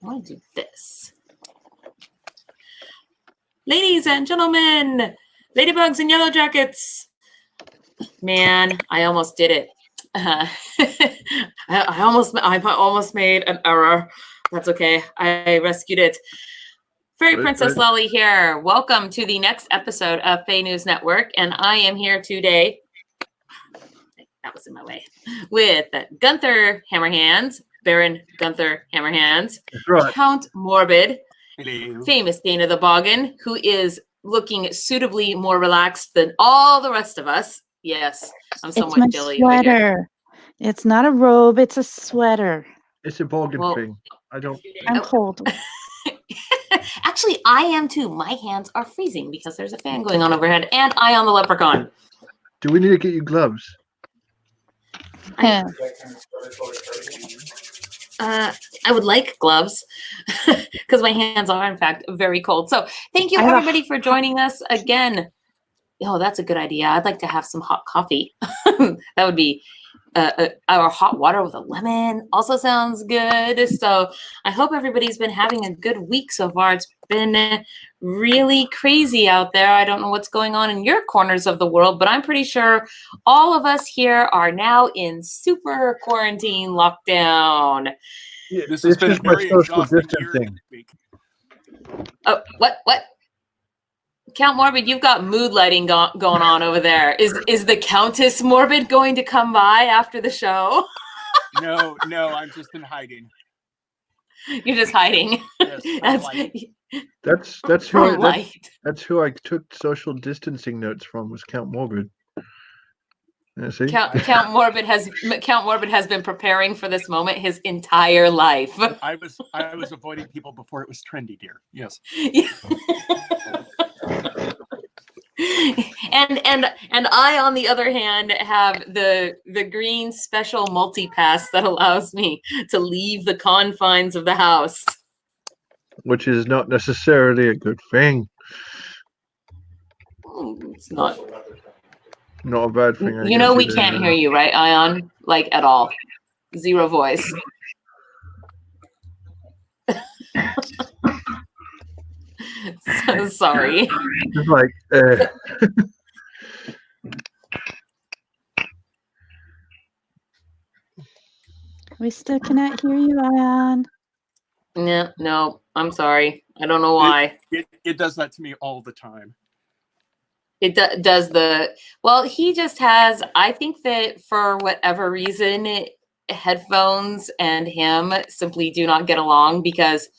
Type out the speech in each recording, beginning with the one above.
I want to do this. Ladies and gentlemen, ladybugs and yellow jackets. Man, I almost did it. I almost made an error. That's okay. I rescued it. Fairy Princess Lolly here. Welcome to the next episode of FAE News Network, and I am here today. That was in my way. With Gunther Hammerhands, Baron Gunther Hammerhands, right. Count Morbid, hello. Famous Dana the Boggin, who is looking suitably more relaxed than all the rest of us. Yes, I'm somewhat jelly. It's my sweater. It's not a robe, it's a sweater. It's a Boggin thing. I'm cold. Actually, I am too. My hands are freezing because there's a fan going on overhead, and I on the leprechaun. Do we need to get you gloves? I would like gloves because my hands are, in fact, very cold. So thank you, everybody, for joining us again. Oh, that's a good idea. I'd like to have some hot coffee. That would be or hot water with a lemon also sounds good. So I hope everybody's been having a good week so far. It's been really crazy out there. I don't know what's going on in your corners of the world, but I'm pretty sure all of us here are now in super quarantine lockdown. Yeah, this has been a very social distancing week. Oh, what? Count Morbid, you've got mood lighting going on over there. Is the Countess Morbid going to come by after the show? No, I'm just in hiding. You're just hiding. Yes, that's who I took social distancing notes from, was Count Morbid. Yeah, see? Count Morbid has been preparing for this moment his entire life. I was avoiding people before it was trendy, dear. Yes. And I, on the other hand, have the green special multi-pass that allows me to leave the confines of the house. Which is not necessarily a good thing. It's not. Not a bad thing. You know we can't hear you, right, Ion? Like, at all. Zero voice. So sorry. It's like, We still cannot hear you, Ion. No, I'm sorry. I don't know why. It does that to me all the time. It does well, he just has, I think that for whatever reason, headphones and him simply do not get along, because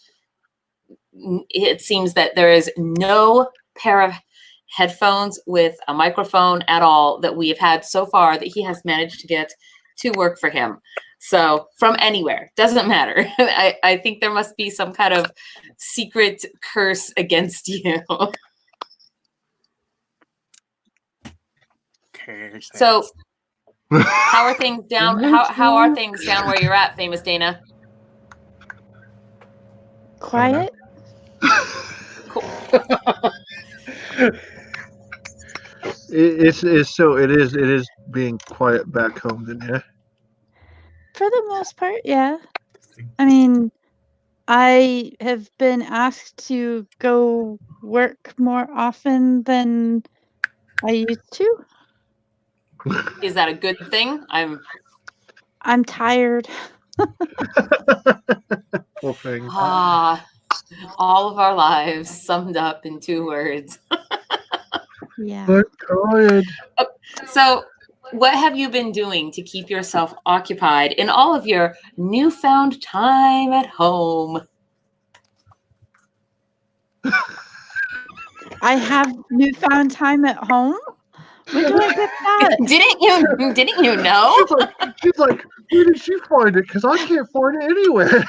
it seems that there is no pair of headphones with a microphone at all that we have had so far that he has managed to get to work for him. So from anywhere, doesn't matter. I think there must be some kind of secret curse against you. Okay. So how are things down? How are things down where you're at, famous Dana? Quiet. Cool. it is being quiet back home then, yeah. For the most part, yeah. I mean, I have been asked to go work more often than I used to. Is that a good thing? I'm tired. Poor thing. All of our lives summed up in 2 words. Yeah. I'm tired. So what have you been doing to keep yourself occupied in all of your newfound time at home? I have newfound time at home? When do I get that? Didn't you know? She's like, where did she find it? Because I can't find it anywhere.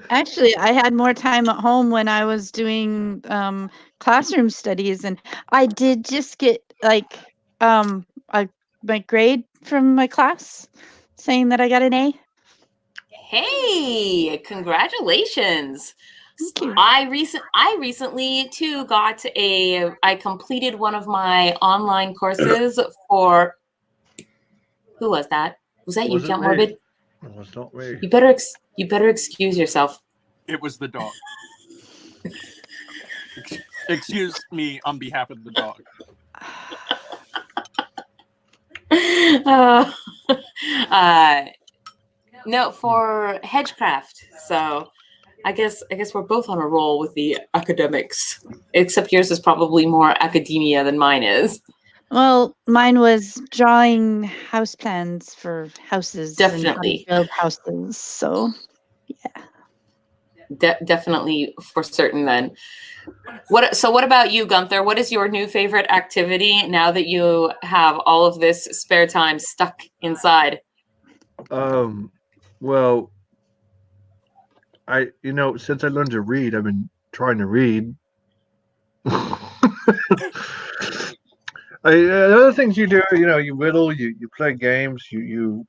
Actually, I had more time at home when I was doing classroom studies, and I did just get my grade from my class saying that I got an A. Hey, congratulations. Thank you. I recently too I completed one of my online courses for, who was that? Was that you, Count Morbid? It was not me. You better excuse yourself. It was the dog. Excuse me on behalf of the dog. No, for Hedgecraft. So I guess we're both on a roll with the academics, except yours is probably more academia than mine is. Well, mine was drawing house plans for houses. Definitely. And how to build houses. So, yeah. Definitely for certain then. What about you, Gunther? What is your new favorite activity now that you have all of this spare time stuck inside? Well, since I learned to read, I've been trying to read. Other things you do, you whittle, you play games, you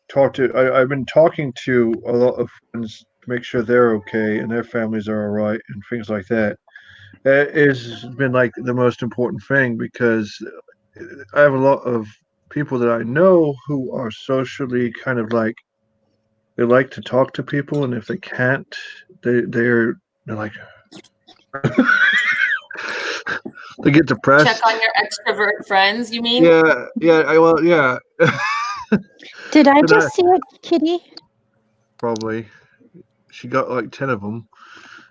talk to. I've been talking to a lot of friends to make sure they're okay and their families are all right and things like that. It's been like the most important thing because I have a lot of people that I know who are socially kind of like they like to talk to people, and if they can't, they're like. They get depressed. Check on your extrovert friends, you mean? Yeah. Yeah. Did I just see a kitty? Probably. She got like 10 of them.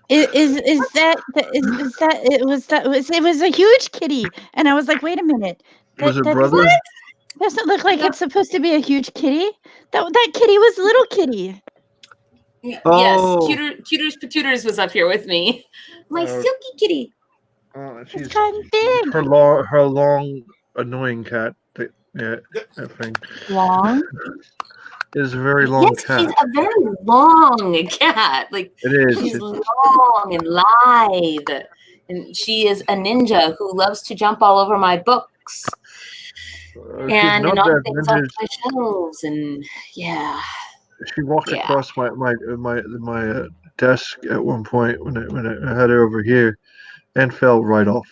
Is that it was a huge kitty, and I was like, wait a minute, Was it brother? What? Doesn't look like it's supposed to be a huge kitty. That kitty was a little kitty. Oh. Yes, Cuters Patuters was up here with me. My silky kitty. She's kind of big. Her long annoying cat. That thing. Long. Is a very long cat. She's a very long cat. Like it is. She's long and lithe, and she is a ninja who loves to jump all over my books and knock things off my shelves. And yeah, she walked across my desk at one point when I had her over here, and fell right off.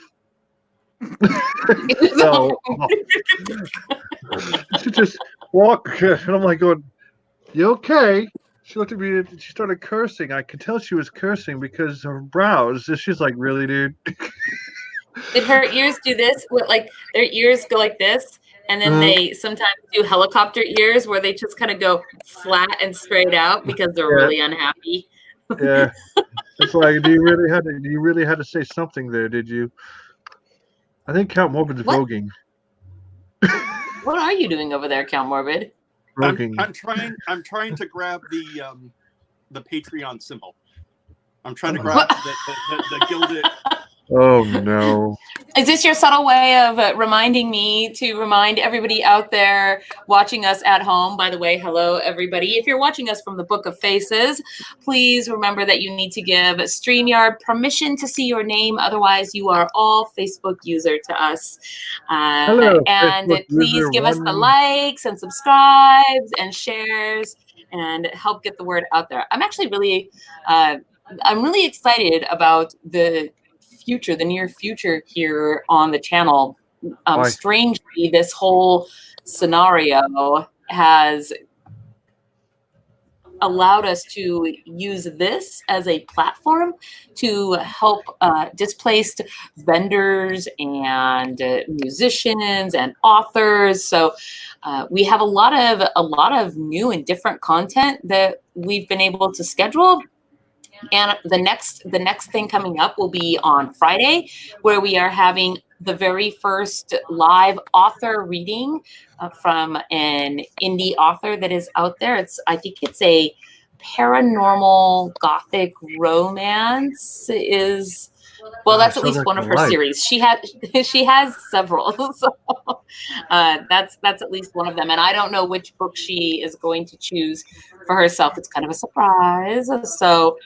So she just walked, and I'm like going, "You okay?" She looked at me and she started cursing. I could tell she was cursing because her brows. She's like, "Really, dude?" Did her ears do this? Like their ears go like this, and then they sometimes do helicopter ears where they just kind of go flat and straight out because they're really unhappy. Yeah, it's like, do you really had to say something there? Did you? I think Count Morbid's voguing. What are you doing over there, Count Morbid? I'm trying to grab the Patreon symbol. I'm trying to grab the gilded. Oh no. Is this your subtle way of reminding me to remind everybody out there watching us at home? By the way, hello, everybody. If you're watching us from the Book of Faces, please remember that you need to give StreamYard permission to see your name. Otherwise, you are all Facebook user to us. Hello, and Facebook please give us the likes and subscribes and shares and help get the word out there. I'm actually really, I'm really excited about the near future here on the channel. Strangely, this whole scenario has allowed us to use this as a platform to help displaced vendors and musicians and authors. So we have a lot of new and different content that we've been able to schedule. And the next thing coming up will be on Friday, where we are having the very first live author reading from an indie author that is out there. I think it's a paranormal gothic romance. That's at least one of her series. She has several, so that's at least one of them. And I don't know which book she is going to choose for herself. It's kind of a surprise. So.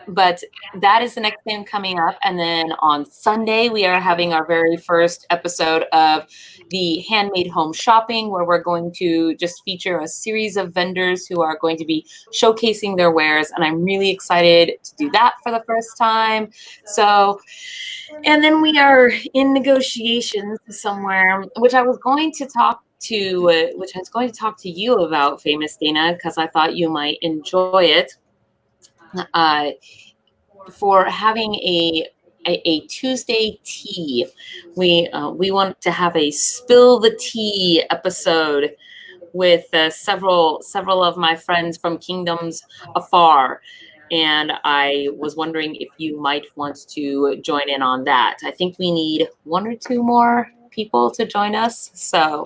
But that is the next thing coming up. And then on Sunday, we are having our very first episode of the Handmade Home Shopping, where we're going to just feature a series of vendors who are going to be showcasing their wares. And I'm really excited to do that for the first time. So, and then we are in negotiations somewhere, which I was going to talk talk to you about, Famous Dana, because I thought you might enjoy it. For having a Tuesday tea, we want to have a spill the tea episode with several of my friends from kingdoms afar, and I was wondering if you might want to join in on that. I think we need 1 or 2 more people to join us, so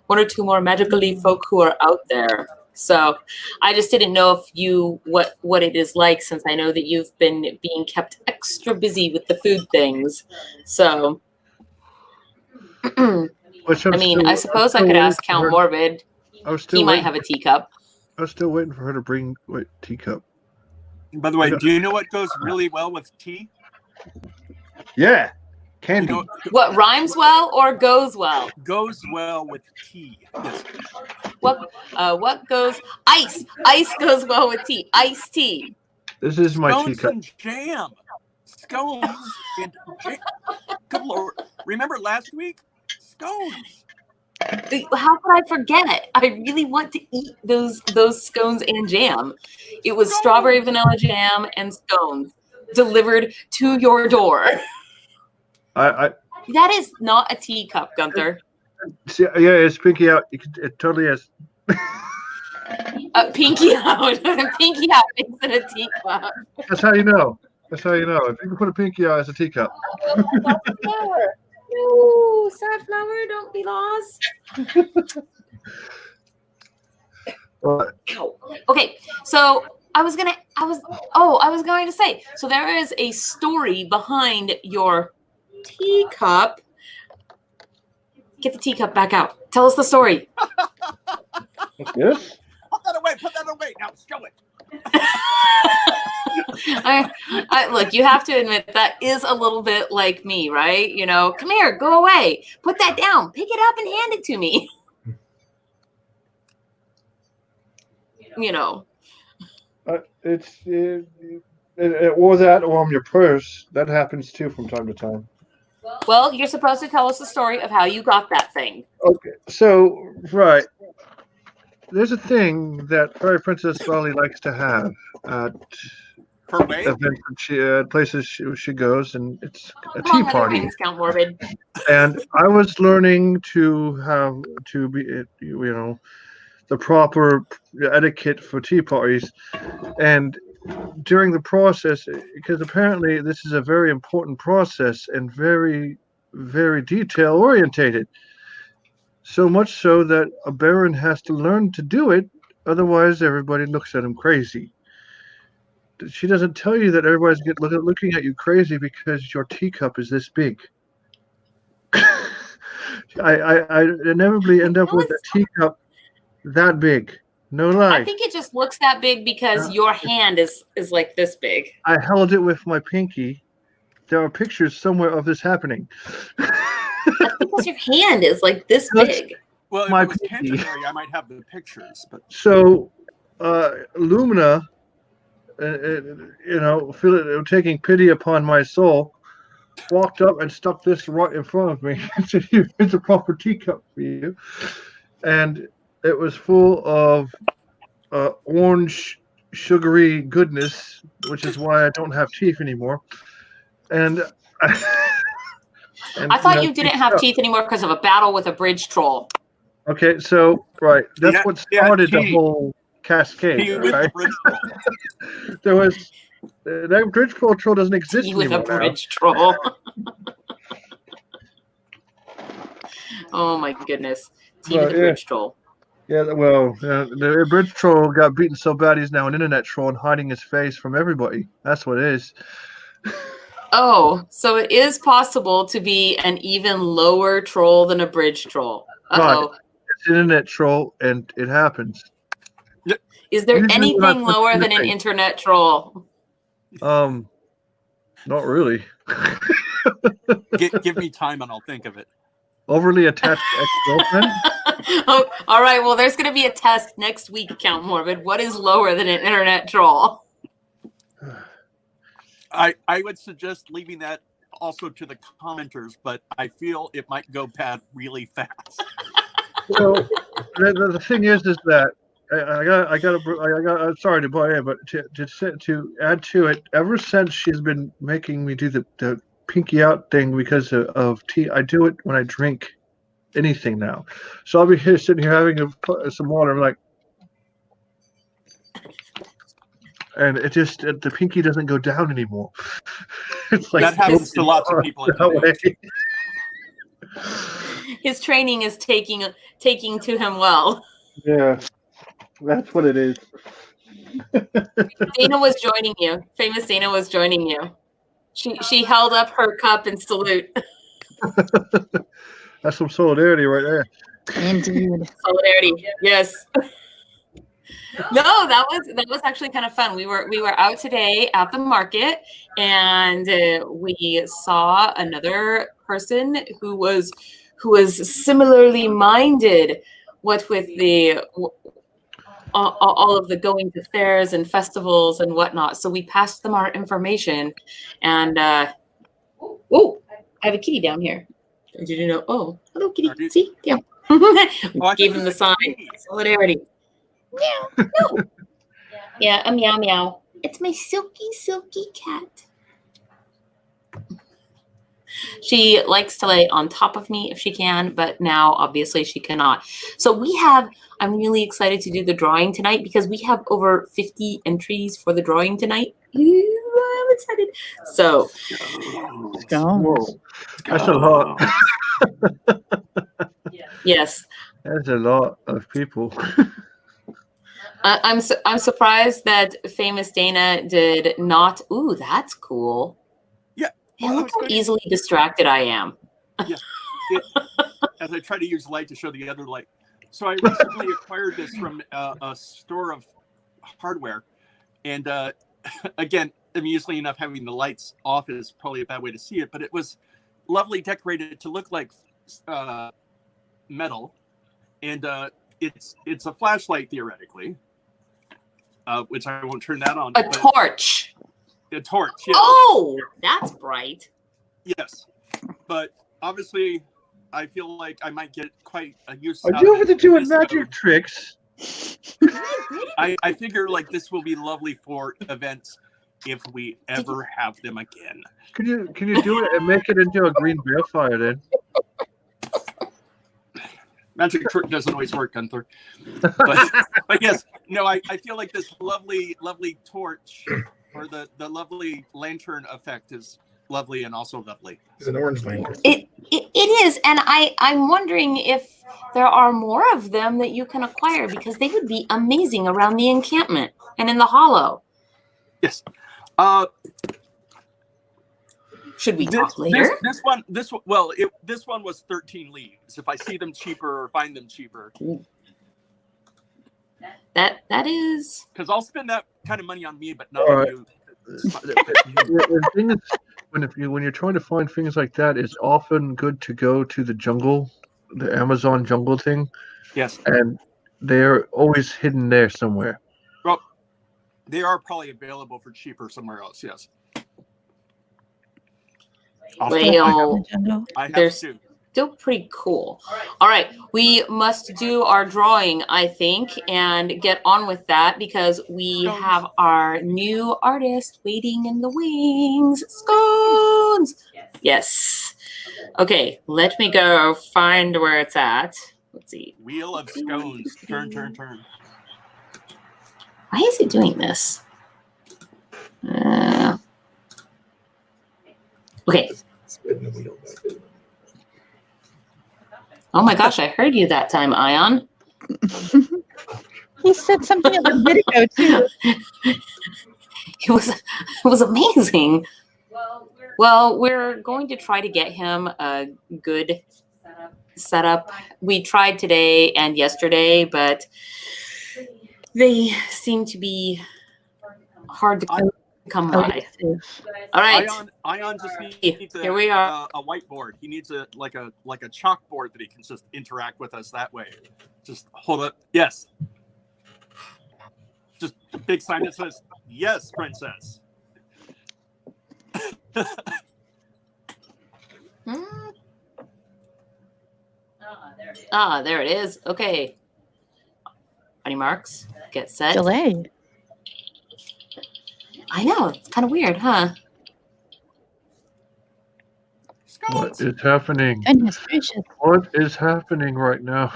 1 or 2 more magically folk who are out there. So I just didn't know if what it is like, since I know that you've been being kept extra busy with the food things. So I mean, I suppose I could ask Count Morbid. He might have a teacup. I was still waiting for her to bring teacup. By the way, do you know what goes really well with tea? Yeah, candy. You know, what rhymes well or goes well? Goes well with tea. Yes. What goes? Ice. Ice goes well with tea. Iced tea. This is my Scones teacup. and jam. Scones and jam. Good Lord. Remember last week? Scones. How could I forget? I really want to eat those scones and jam. It was strawberry vanilla jam and scones delivered to your door. That is not a teacup, Gunther. See, yeah, it's pinky out. It totally is. Pinky out. Pinky out makes it a teacup. That's how you know. That's how you know. If you can put a pinky out as a teacup. Flower. No, sad flower, don't be lost. Okay, so I was going to say, so there is a story behind your teacup. Get the teacup back out. Tell us the story. Yes. Put that away. Now show it. I look, you have to admit that is a little bit like me, right? You know, come here, go away, put that down, pick it up and hand it to me. You know, it or that or on your purse. That happens too from time to time. Well, you're supposed to tell us the story of how you got that thing. Okay, so right. There's a thing that Fairy Princess Raleigh likes to have at events, places she goes, and it's a tea party. Things, Count Morbid. And I was learning to be, the proper etiquette for tea parties, and during the process, because apparently this is a very important process and very, very detail orientated. So much so that a baron has to learn to do it, otherwise everybody looks at him crazy. She doesn't tell you that everybody's looking at you crazy because your teacup is this big. I inevitably end up with a teacup that big. No lie. I think it just looks that big because your hand is like this big. I held it with my pinky. There are pictures somewhere of this happening. That's because your hand is like this big. Well, if it was Canterbury, I might have the pictures. But so, Lumina, taking pity upon my soul, walked up and stuck this right in front of me and said, "Here's a proper teacup for you," and it was full of orange, sugary goodness, which is why I don't have teeth anymore. And I thought you didn't have teeth anymore because of a battle with a bridge troll. Okay, so that's what started the whole cascade. Right? There was that bridge troll doesn't exist anymore. With a bridge troll. Oh my goodness, with a bridge troll. Yeah, well, the bridge troll got beaten so bad he's now an internet troll and hiding his face from everybody. That's what it is. Oh, so it is possible to be an even lower troll than a bridge troll. Uh-oh. Right. It's an internet troll, and it happens. Is there anything lower than an internet troll? Not really. Give me time and I'll think of it. Overly attached ex-girlfriend? Oh, all right. Well, there's going to be a test next week, Count Morbid. What is lower than an internet troll? I would suggest leaving that also to the commenters, but I feel it might go bad really fast. So the thing is that I got sorry to butt in, but to add to it, ever since she's been making me do the pinky out thing because of tea, I do it when I drink anything now. So I'll be here sitting here having some water. I'm like, and it just the pinky doesn't go down anymore. It's like that happens to lots of people. His training is taking to him well. Yeah, that's what it is. Dana was joining you. Famous Dana was joining you. She held up her cup in salute. That's some solidarity right there. Indeed. Solidarity. Yes. No, that was actually kind of fun. We were out today at the market, and we saw another person who was similarly minded. What with the all of the going to fairs and festivals and whatnot. So we passed them our information, and oh, I have a kitty down here. Did you know? Oh, hello, kitty. See, yeah. Gave him the sign. Solidarity. Meow. No. Yeah, a meow meow. It's my silky cat. She likes to lay on top of me if she can, but now obviously she cannot. So I'm really excited to do the drawing tonight because we have over 50 entries for the drawing tonight. I'm excited. So, whoa, that's a lot. Yes. That's a lot of people. I'm surprised that Famous Dana did not. Ooh, that's cool. Yeah. Man, look how easily distracted I am. Yeah. As I try to use light to show the other light. So I recently acquired this from a store of hardware. And again, amusingly enough, having the lights off is probably a bad way to see it, but it was lovely decorated to look like metal. And it's a flashlight theoretically. Which I won't turn that on. A torch. A torch, yes. Oh, that's bright. Yes. But obviously, I feel like I might get quite a use out of it. Are you over there doing magic tricks? I figure like this will be lovely for events if we ever have them again. Can you do it and make it into a green balefire then? Magic trick doesn't always work, Gunther. But yes, no, I feel like this lovely torch or the lovely lantern effect is lovely and also lovely. It's an orange lantern. It is, and I'm wondering if there are more of them that you can acquire because they would be amazing around the encampment and in the hollow. Yes. Should we talk later? This one was 13 leaves. If I see them cheaper or find them cheaper. That is because I'll spend that kind of money on me, but not on you. The thing is, when you're trying to find things like that, it's often good to go to the jungle, the Amazon jungle thing. Yes. And they're always hidden there somewhere. Well, they are probably available for cheaper somewhere else. Yes. Well, I have they're to. Still pretty cool. All right, we must do our drawing, I think, and get on with that because we have our new artist waiting in the wings. Scones! Yes. Okay, let me go find where it's at. Let's see. Wheel of scones. Turn. Why is it doing this? Okay. Spin the wheel. Oh my gosh, I heard you that time, Ion. He said something in the video too. It was amazing. Well, we're going to try to get him a good setup. We tried today and yesterday, but they seem to be hard to come by. All right. Ion just needs Here we are. A whiteboard. He needs a chalkboard that he can just interact with us that way. Just hold up. Yes. Just a big sign that says, "Yes, princess." Ah, there it is. Okay. On your marks, get set. Delay. I know. It's kind of weird, huh? What is happening? Goodness gracious. What is happening right now?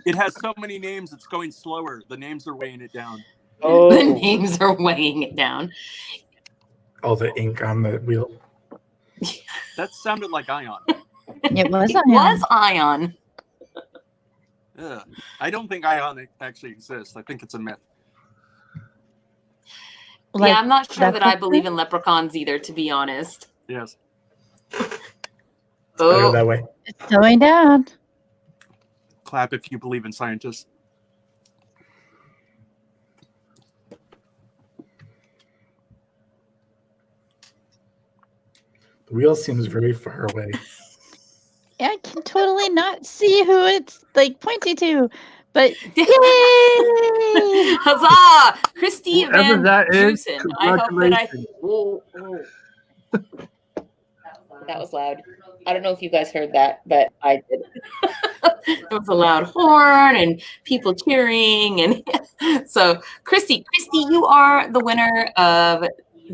It has so many names, it's going slower. The names are weighing it down. The names are weighing it down. All the ink on the wheel. That sounded like Ion. It was It Ion. was Ion. Ugh. I don't think Ion actually exists. I think it's a myth. Like, yeah, I'm not sure that I leprechaun? believe in leprechauns either, to be honest. Yes. Better Oh, that way. It's going down. Clap if you believe in scientists. The wheel seems very far away. I can totally not see who it's like pointing to, but yay! huzzah! Christy Whoever Van that is, Dusen. I hope that congratulations. Whoa, whoa. That was loud. I don't know if you guys heard that, but I did. There was a loud horn and people cheering, and so Christy, you are the winner of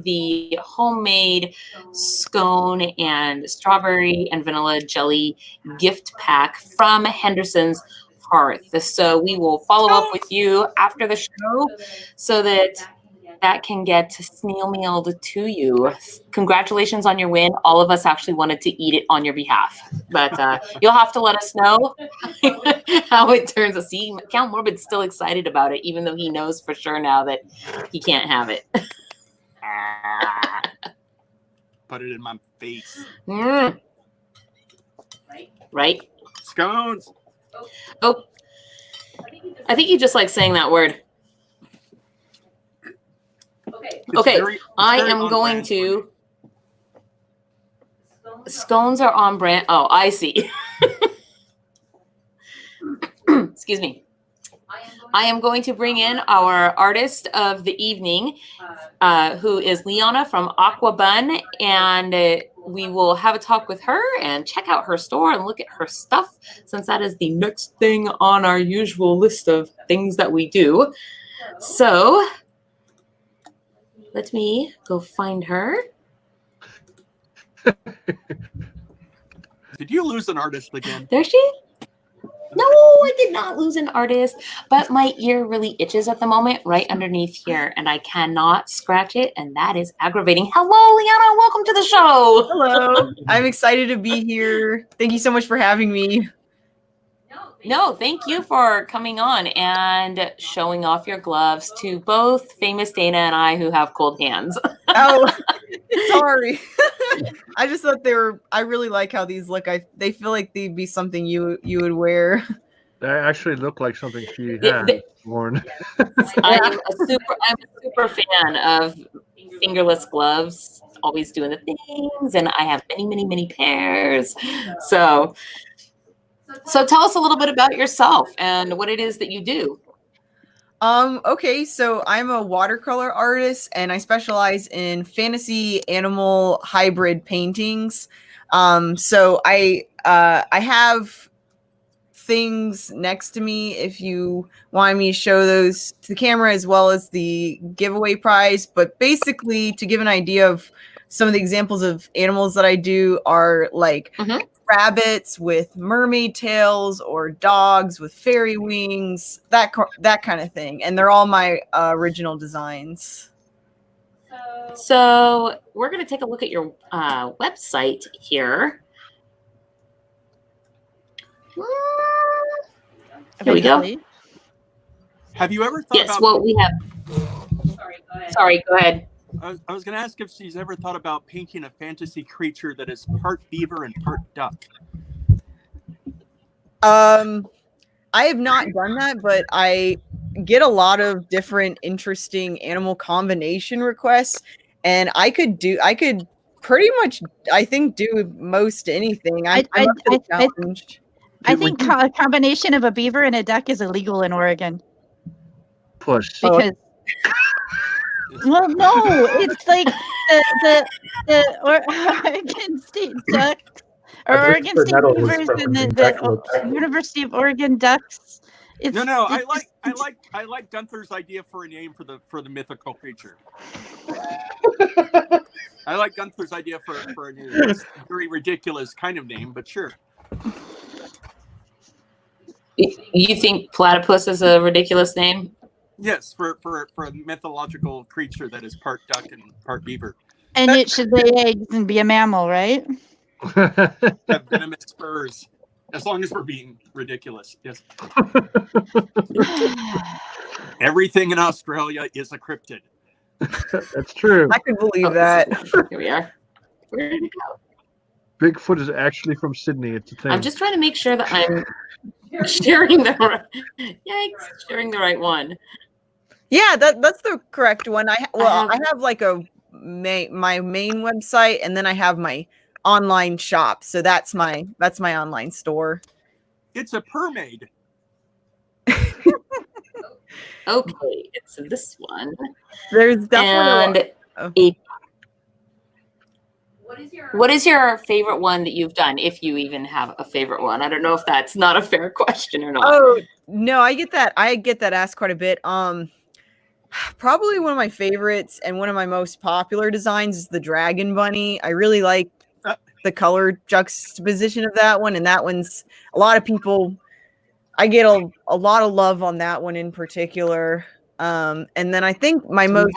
the homemade scone and strawberry and vanilla jelly gift pack from Henderson's Hearth. So we will follow up with you after the show so that can get snail-mailed to you. Congratulations on your win. All of us actually wanted to eat it on your behalf, but you'll have to let us know how it turns out. See, Count Morbid's still excited about it, even though he knows for sure now that he can't have it. Put it in my face. Mm. Right? Scones. Oh, I think you just like saying that word. Okay, I am going to. Scones are on brand. Oh, I see. Excuse me. I am going to bring in our artist of the evening, who is Liana from Auquabun, and we will have a talk with her and check out her store and look at her stuff, since that is the next thing on our usual list of things that we do. So let me go find her. Did you lose an artist again? There she is. No, I did not lose an artist, but my ear really itches at the moment right underneath here, and I cannot scratch it, and that is aggravating. Hello, Liana. Welcome to the show. Hello. I'm excited to be here. Thank you so much for having me. No, thank you for coming on and showing off your gloves to both famous Dana and I who have cold hands. Oh, sorry. I just thought I really like how these look. They feel like they'd be something you would wear. They actually look like something she had worn. I'm a super fan of fingerless gloves, always doing the things, and I have many pairs. So tell us a little bit about yourself and what it is that you do. Okay, so I'm a watercolor artist and I specialize in fantasy animal hybrid paintings. So I have things next to me if you want me to show those to the camera, as well as the giveaway prize. But basically, to give an idea of some of the examples of animals that I do are like rabbits with mermaid tails or dogs with fairy wings, that kind of thing. And they're all my original designs. So we're going to take a look at your website here. Here we go. Have you ever thought Yes, about... well, we have... Sorry, go ahead. I was going to ask if she's ever thought about painting a fantasy creature that is part beaver and part duck. I have not done that, but I get a lot of different interesting animal combination requests, and I could pretty much, I think, do most anything. I'm up to the challenge. I think a combination of a beaver and a duck is illegal in Oregon. Push. Because well, no, it's like the Oregon state ducks or I'd like Oregon to State Nettle was University, referencing the Jackalope. University of Oregon Ducks. It's, No, I it's like Gunther's idea for a name for the mythical creature. I like Gunther's idea for a name. It's a very ridiculous kind of name, but sure. You think platypus is a ridiculous name? Yes, for a mythological creature that is part duck and part beaver. and it should lay eggs and be a mammal, right? Have venomous spurs. As long as we're being ridiculous, yes. Everything in Australia is a cryptid. That's true. I could believe Oh, that. Here we are. Where did it go? Bigfoot is actually from Sydney. It's a thing. I'm just trying to make sure that I'm sharing the right. Yikes! Sharing the right one. Yeah, that's the correct one. I have- have like my main website, and then I have my online shop. So that's my online store. It's a permaid. Okay, it's this one. There's definitely And a- what is your favorite one that you've done, if you even have a favorite one? I don't know if that's not a fair question or not. Oh no, I get that. I get that asked quite a bit. Probably one of my favorites and one of my most popular designs is the Dragon Bunny. I really like the color juxtaposition of that one, and that one's a lot of people. I get a lot of love on that one in particular. And then I think my most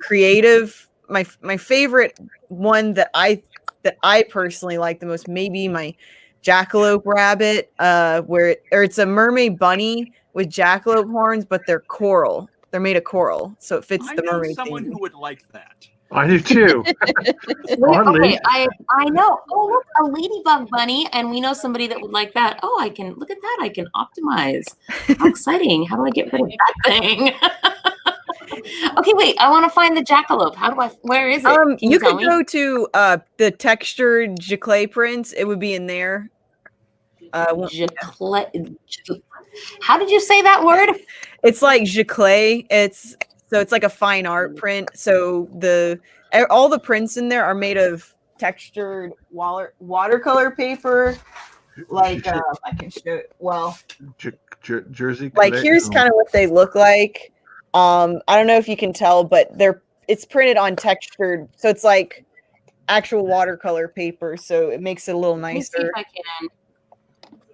creative, my favorite one that I personally like the most, maybe my Jackalope rabbit, it's a mermaid bunny with jackalope horns, but they're coral. They're made of coral, so it fits the mermaid someone theme. who would like that. I do too. Okay, I know. Oh, look, a ladybug bunny, and we know somebody that would like that. Oh, I can look at that. I can optimize. How exciting! How do I get rid of that thing? Okay, wait. I want to find the jackalope. How do I? Where is it? Can You tell could me? go to the textured Jackalope prints. It would be in there. How did you say that word? It's like Jackalope. It's like a fine art print. So all the prints in there are made of textured watercolor paper. Like I can show it. Well, Jersey. like here's kind of what they look like. I don't know if you can tell, but it's printed on textured, so it's like actual watercolor paper. So it makes it a little nicer.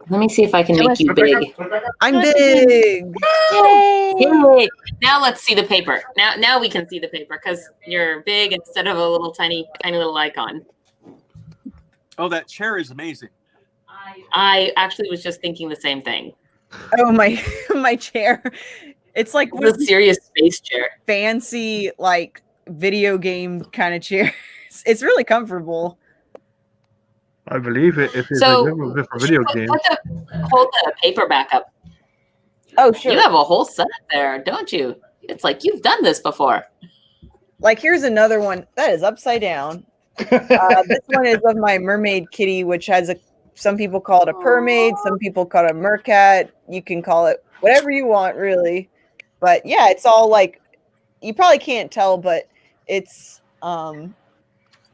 Let me see if I can make you big. I'm big. Yay! Now let's see the paper. Now we can see the paper because you're big instead of a little tiny little icon. Oh, that chair is amazing. I actually was just thinking the same thing. Oh my chair. It's like The serious space chair. fancy like video game kind of chairs. It's really comfortable. I believe it. If it's So for video games. Hold the paper back up. Oh sure. You have a whole set there, don't you? It's like you've done this before. Like here's another one that is upside down. This one is of my mermaid kitty, which has some people call it a permaid, some people call it a mercat. You can call it whatever you want, really. But yeah, it's all like you probably can't tell, but it's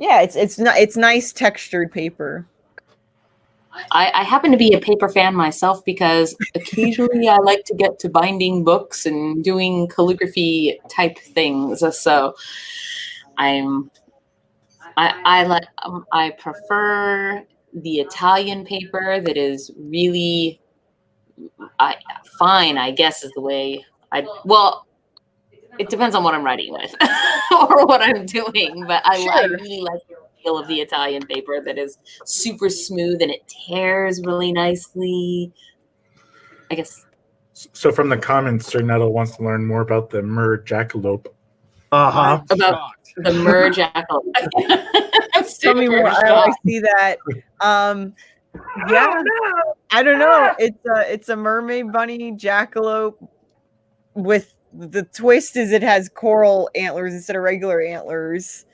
it's nice textured paper. I happen to be a paper fan myself because occasionally I like to get to binding books and doing calligraphy type things. So I prefer the Italian paper that is really fine, I guess is the way it depends on what I'm writing with or what I'm doing, but I really like the feel of the Italian paper that is super smooth and it tears really nicely. I guess. So from the comments, Sir Nettle wants to learn more about the Jackalope. Uh-huh. About the Jackalope. Tell me more. I see that. Yeah, I don't know. It's a mermaid bunny jackalope with the twist is it has coral antlers instead of regular antlers.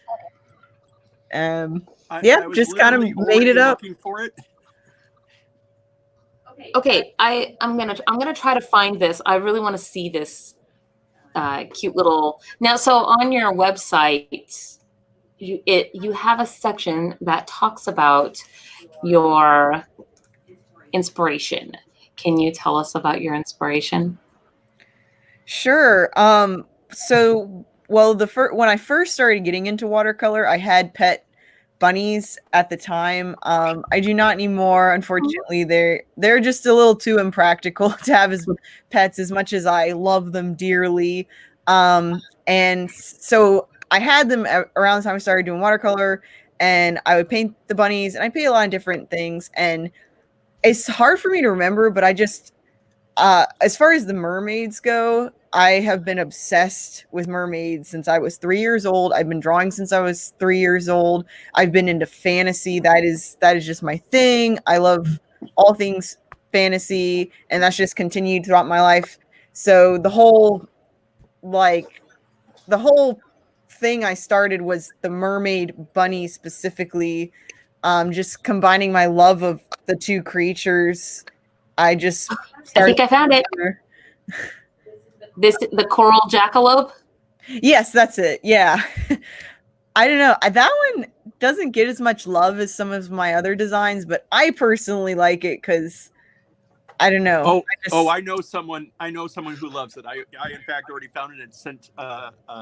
Just kind of made it up. For it. Okay, I'm gonna try to find this. I really want to see this cute little. Now, so on your website, you have a section that talks about your inspiration. Can you tell us about your inspiration? Sure. So, well, when I first started getting into watercolor, I had pet bunnies at the time. I do not anymore. Unfortunately, they're just a little too impractical to have as pets, as much as I love them dearly. And so I had them around the time I started doing watercolor, and I would paint the bunnies, and I paint a lot of different things. And it's hard for me to remember, but I just as far as the mermaids go, I have been obsessed with mermaids since I was 3 years old. I've been drawing since I was 3 years old. I've been into fantasy. That is just my thing. I love all things fantasy, and that's just continued throughout my life. So the whole thing I started was the Mermaid Bunny specifically. Just combining my love of the two creatures. I think I found it. The coral jackalope. Yes, that's it. Yeah. I don't know. That one doesn't get as much love as some of my other designs, but I personally like it because I don't know. I know someone who loves it. I in fact already found it and sent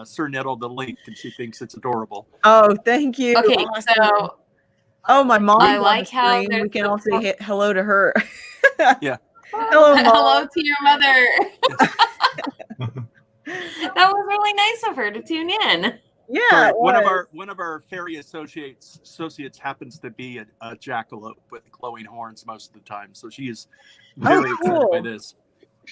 Sir Nettle the link, and she thinks it's adorable. Oh, thank you. Okay, awesome. so my mom. I like how we can all say hello to her. Yeah. Hello, Mom. Hello to your mother. That was really nice of her to tune in. Yeah, sorry, one of our fairy associates happens to be a jackalope with glowing horns most of the time, so she is very excited by this.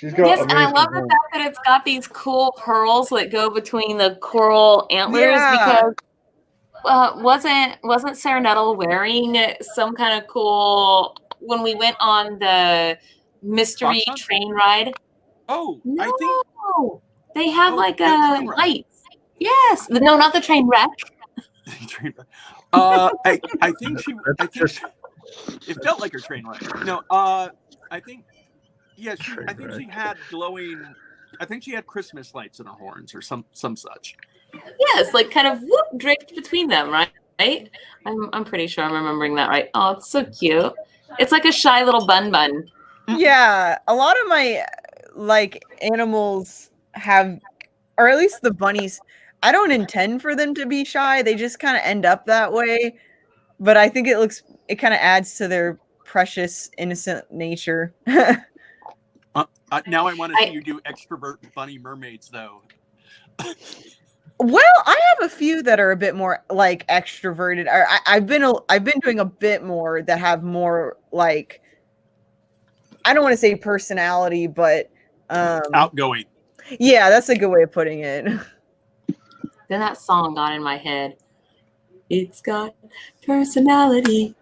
Yes, and I love the fact that it's got these cool pearls that go between the coral antlers because wasn't Sarah Nettle wearing some kind of cool when we went on the mystery train ride? Oh, no, I think they had like a lights. Yes, no, not the train wreck. I think she it felt like her train wreck. No, I think she had glowing. I think she had Christmas lights in her horns or some such. Yes, like kind of draped between them, right? I'm pretty sure I'm remembering that right. Oh, it's so cute. It's like a shy little bun. Yeah, a lot of my animals have, or at least the bunnies, I don't intend for them to be shy. They just kind of end up that way. But I think it kind of adds to their precious, innocent nature. Now I want to see you do extrovert bunny mermaids, though. Well, I have a few that are a bit more extroverted. I've been doing a bit more that have more I don't want to say personality, but outgoing. Yeah, that's a good way of putting it. Then that song got in my head. It's got personality.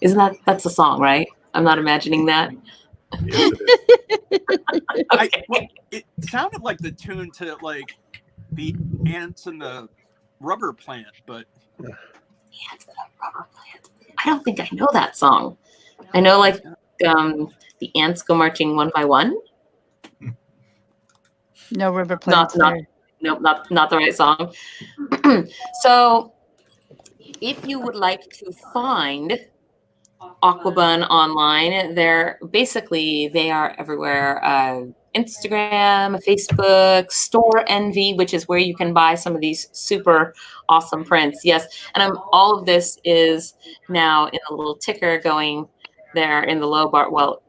Isn't that's a song, right? I'm not imagining that. Yes, it is. It sounded like the tune to the ants and the rubber plant, but the ants and the rubber plant. I don't think I know that song. I know the ants go marching one by one. No rubber plants. Not the right song. So if you would like to find Aquabun online, they are everywhere. Instagram, Facebook, Store Envy, which is where you can buy some of these super awesome prints. Yes, and all of this is now in a little ticker going there in the low bar. Well,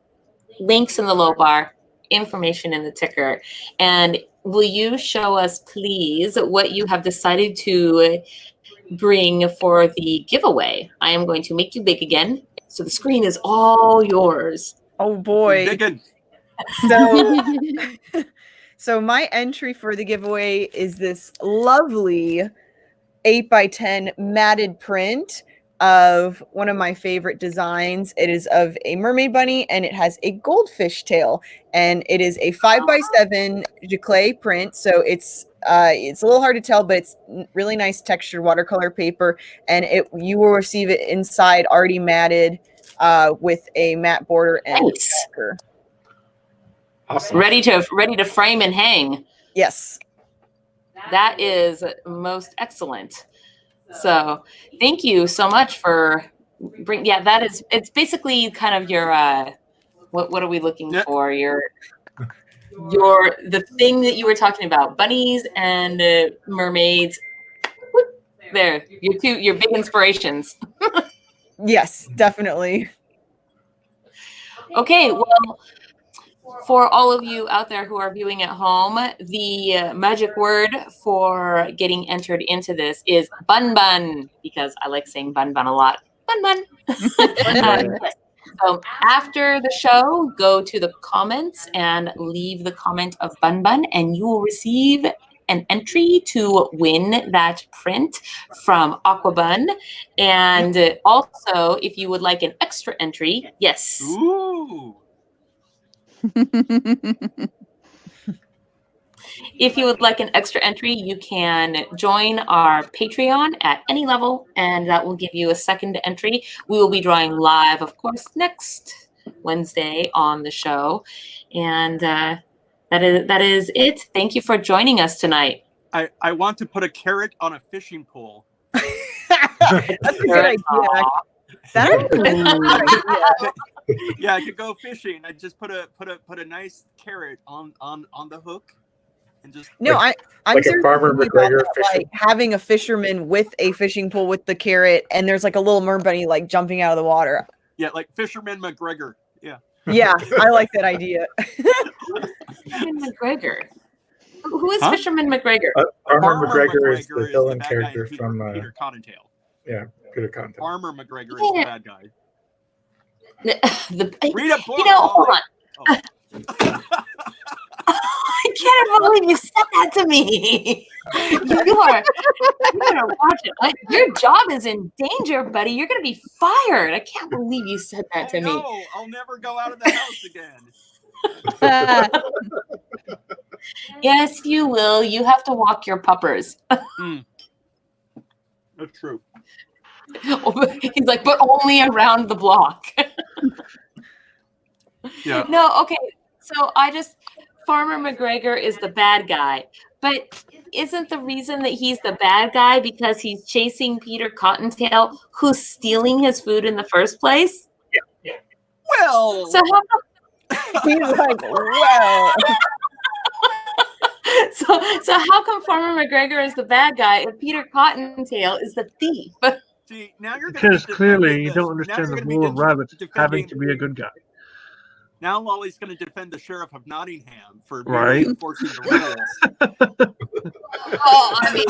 links in the low bar, information in the ticker. And will you show us, please, what you have decided to bring for the giveaway? I am going to make you big again, so the screen is all yours. Oh boy. Big. So my entry for the giveaway is this lovely 8x10 matted print of one of my favorite designs. It is of a mermaid bunny, and it has a goldfish tail, and it is a 5x7 giclée print. So it's a little hard to tell, but it's really nice textured watercolor paper, and you will receive it inside already matted with a matte border and sticker. Awesome. Ready to frame and hang. Yes. That is most excellent. So thank you so much for that is, it's basically kind of your, what are we looking for? The thing that you were talking about, bunnies and mermaids. There, your big inspirations. Yes, definitely. Okay, well, for all of you out there who are viewing at home, the magic word for getting entered into this is BUNBUN, because I like saying BUNBUN a lot. BUNBUN. So after the show, go to the comments and leave the comment of BUNBUN, and you will receive an entry to win that print from Auquabun. And also, if you would like an extra entry, yes. Ooh. If you would like an extra entry, you can join our Patreon at any level, and that will give you a second entry. We will be drawing live, of course, next Wednesday on the show. And that is it. Thank you for joining us tonight. I want to put a carrot on a fishing pole. That's a good idea. That's a good idea. Yeah, I could go fishing. I just put a nice carrot on the hook. And just I'm like a Farmer McGregor like having a fisherman with a fishing pole with the carrot, and there's like a little mermaid bunny like jumping out of the water. Yeah, like Fisherman McGregor. Yeah. Yeah, I like that idea. Fisherman McGregor. Who is Fisherman McGregor? Farmer McGregor is the villain bad character guy from Peter Cottontail. Yeah, Peter Cottontail. Farmer McGregor is the bad guy. Read a book. Hold on. Oh. I can't believe you said that to me. You better watch it. Your job is in danger, buddy. You're going to be fired. I can't believe you said that to me. No, I'll never go out of the house again. Yes, you will. You have to walk your puppers. That's true. He's like, but only around the block. Yeah. No, okay. So Farmer McGregor is the bad guy. But isn't the reason that he's the bad guy because he's chasing Peter Cottontail, who's stealing his food in the first place? Yeah. Well. So he's like, well. So how come Farmer McGregor is the bad guy and Peter Cottontail is the thief? See, now you're because clearly you don't understand the rule of rabbits having to be a good guy. Now Lolly's going to defend the sheriff of Nottingham for enforcing the rules. Oh, I mean,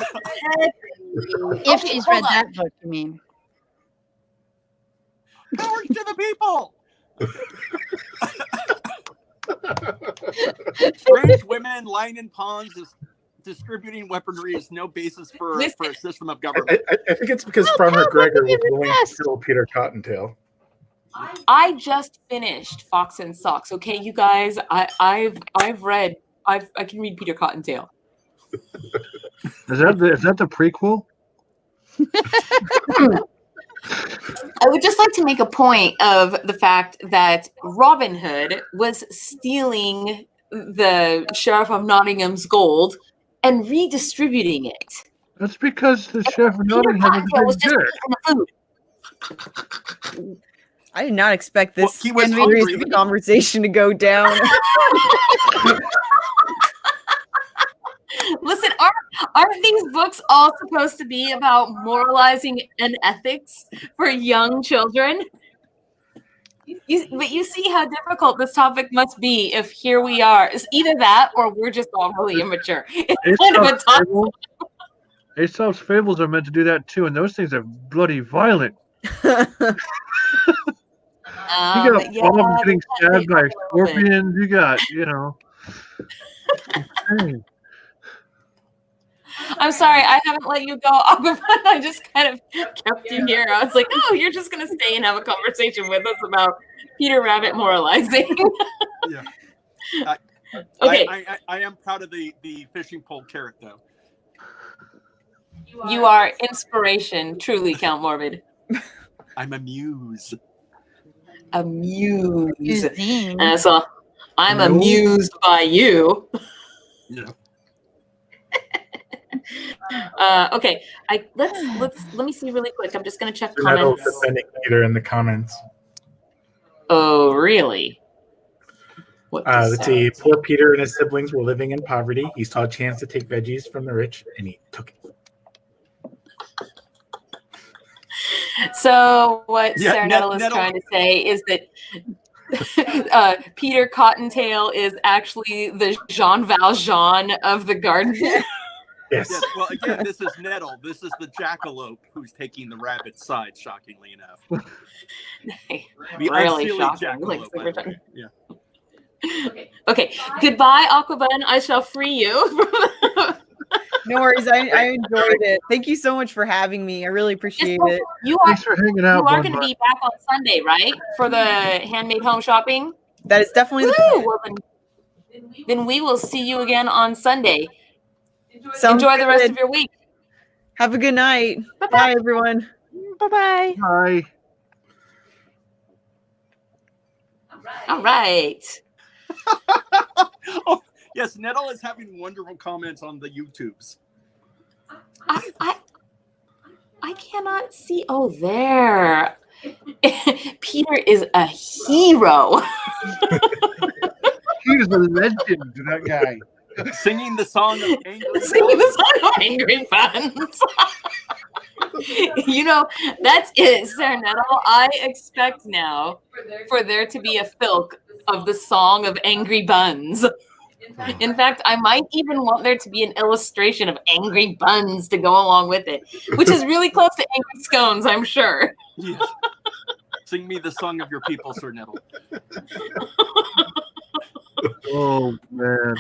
if she's read that book, you mean? Power to the people! Strange women lying in ponds distributing weaponry is no basis for a system of government. I think it's because Farmer McGregor was willing to kill Peter Cottontail. I just finished Fox and Socks. Okay, you guys, I can read Peter Cottontail. Is that the prequel? I would just like to make a point of the fact that Robin Hood was stealing the Sheriff of Nottingham's gold and redistributing it. That's because the Sheriff of Nottingham was just the food. I did not expect this series of conversation to go down. Listen, aren't these books all supposed to be about moralizing and ethics for young children? But you see how difficult this topic must be if here we are. It's either that or we're just all really immature. It's kind of a tough. Aesop's fables are meant to do that too, and those things are bloody violent. You got Bob getting stabbed by scorpions. You got, I'm sorry, I haven't let you go, Aquabun. I just kind of kept you here. I was like, oh, you're just going to stay and have a conversation with us about Peter Rabbit moralizing. Yeah. Okay. I am proud of the fishing pole carrot, though. You are inspiration, truly, Count Morbid. I'm a muse. So I'm amused by you. Yeah. Okay, let me see really quick. I'm just gonna check Sir Nettle's comments. defending Peter in the comments. Oh, really? What does Let's see. Sarah Poor Peter and his siblings were living in poverty. He saw a chance to take veggies from the rich, and he took it. So what Yeah, Sarah Nettle is trying to say is that Peter Cottontail is actually the Jean Valjean of the garden. Yes. Yes, well, again, this is Nettle. This is the jackalope who's taking the rabbit's side, shockingly enough. The Really unseelie shocking. Like, jackalope, super by the way. Yeah. Okay. Goodbye, Aquabun. I shall free you. No worries. I enjoyed it. Thank you so much for having me. I really appreciate it. You are Thanks for hanging out. going to be back on Sunday, right? For the handmade home shopping? That is definitely the Woo! Well, then we will see you again on Sunday. Sounds Enjoy the rest good. of your week. Have a good night. Bye-bye. Bye, everyone. Bye-bye. Hi. All right. Oh, yes, Nettle is having wonderful comments on the YouTubes. I cannot see. Oh, there. Peter is a hero. He's a legend, that guy. Singing the song of Angry Singing the song of Angry Buns. You know, that's it, Sarah Nettle. I expect now for there to be a filk of the song of Angry Buns. In fact, I might even want there to be an illustration of Angry Buns to go along with it, which is really close to Angry Scones, I'm sure. Yes. Sing me the song of your people, Sir Nettle. Oh, man.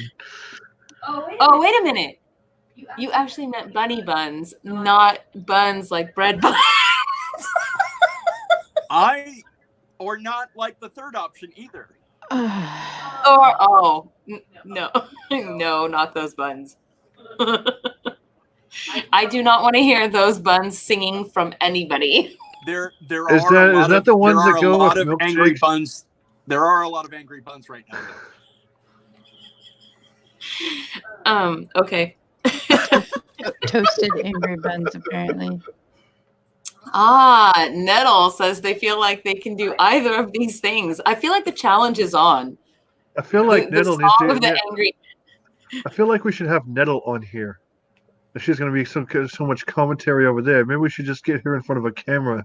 Oh, wait a minute. You actually meant bunny buns, not buns like bread buns. Or not like the third option either. No, no, not those buns. I do not want to hear those buns singing from anybody. There Is are that- is that the ones that go with angry milkshakes? buns. There are a lot of angry buns right now. Okay. Toasted angry buns, apparently. Nettle says they feel like they can do either of these things. I feel like the challenge is on. I feel like The Nettle needs song to. of the angry. I feel like we should have Nettle on here. If she's going to be so much commentary over there, maybe we should just get her in front of a camera.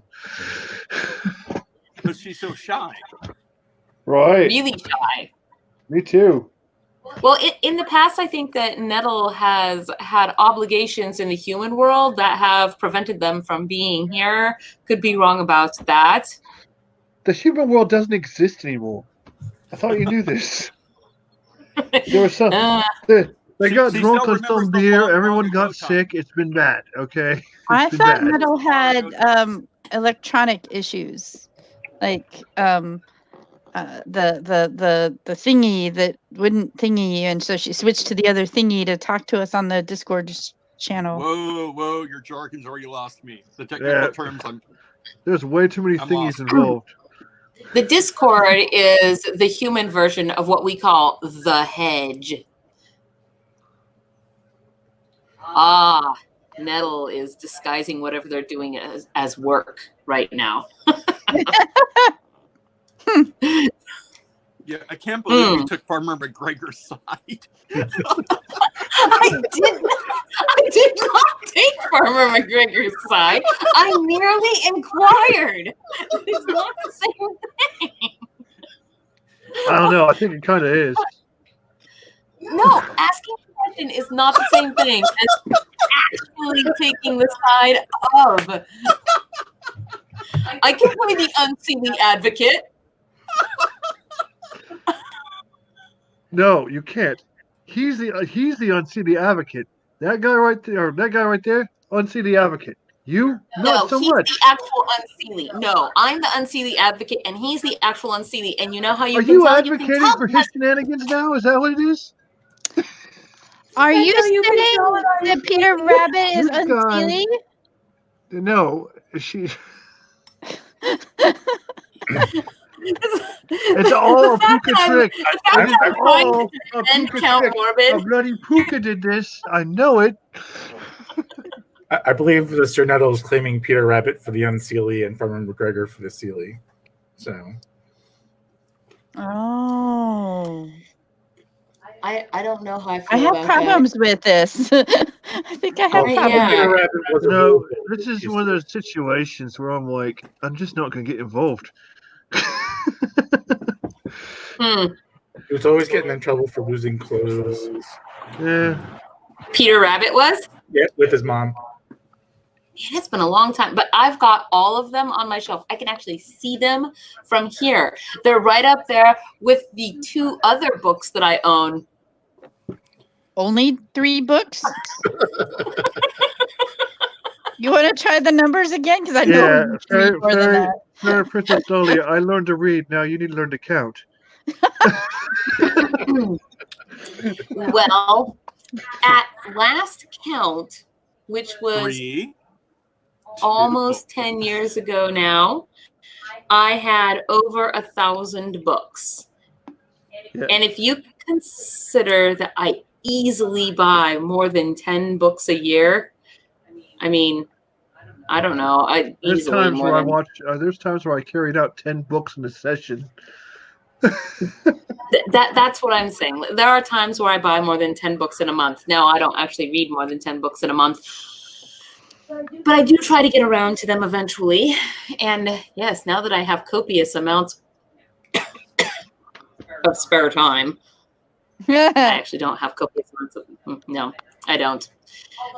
Because she's so shy. Right. Really shy. Me too. Well, in the past, I think that Nettle has had obligations in the human world that have prevented them from being here. Could be wrong about that. The human world doesn't exist anymore. I thought you knew this. There was some. They got She drunk still on some remembers the beer. long, Everyone long got ago time. sick. It's been bad. Okay. I It's been thought bad. Nettle had electronic issues, like the thingy that wouldn't thingy, and so she switched to the other thingy to talk to us on the Discord channel. Whoa, your jargon's already lost me. The technical terms, There's way too many I'm thingies lost. involved. The Discord is the human version of what we call the hedge. Nettle is disguising whatever they're doing as work right now. Yeah, I can't believe you took Farmer McGregor's side. I did not take Farmer McGregor's side. I merely inquired. It's not the same thing. I don't know. I think it kind of is. No, asking a question is not the same thing as actually taking the side of. I can play the unseelie advocate. No, you can't. He's the unseelie advocate. That guy right there, unseelie advocate. You, not so he's much. the actual unseelie. No, I'm the unseelie advocate, and he's the actual unseelie. And you know how Are you advocating for his shenanigans now? Is that what it is? Are you how you can saying tell it on that Peter Rabbit is This guy- unseelie? No, she. It's all a Puka trick. The fact that I'm trying to A defend Puka Count trick. Morbid. A bloody Puka did this. I know it. I believe the Sir Nettle is claiming Peter Rabbit for the Unseelie and Farmer McGregor for the Seelie. So. Oh. I don't know how I feel I have about problems with this. I think I have Oh, problems. yeah. Peter Rabbit was a No, rule. this is one of those situations where I'm like, I'm just not going to get involved. He was always getting in trouble for losing clothes. Yeah. Peter Rabbit was? Yeah, with his mom. It's been a long time, but I've got all of them on my shelf. I can actually see them from here. They're right up there with the 2 other books that I own. Only 3 books? You want to try the numbers again? Because I know you can read more than that. Sorry, Princess Dolly, I learned to read. Now you need to learn to count. Well, at last count, which was 3, almost 10 years ago now, I had over 1,000 books. Yeah. And if you consider that I easily buy more than 10 books a year, I mean, I don't know. There's times where there's times where I carried out 10 books in a session. That's what I'm saying. There are times where I buy more than 10 books in a month. Now, I don't actually read more than 10 books in a month, but I do try to get around to them eventually. And yes, now that I have copious amounts of spare time, I actually don't have copious amounts of, no, I don't.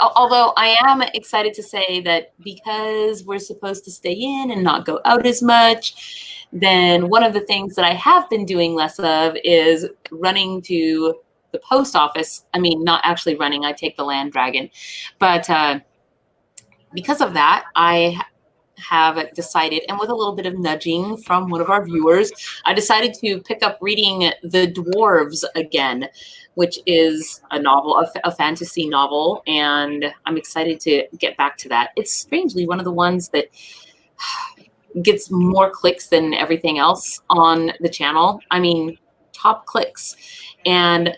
Although I am excited to say that because we're supposed to stay in and not go out as much, then one of the things that I have been doing less of is running to the post office. I mean, not actually running, I take the Land Dragon. But because of that, I have decided, and with a little bit of nudging from one of our viewers, I decided to pick up reading The Dwarves again, which is a novel, a fantasy novel, and I'm excited to get back to that. It's strangely one of the ones that gets more clicks than everything else on the channel. I mean, top clicks. And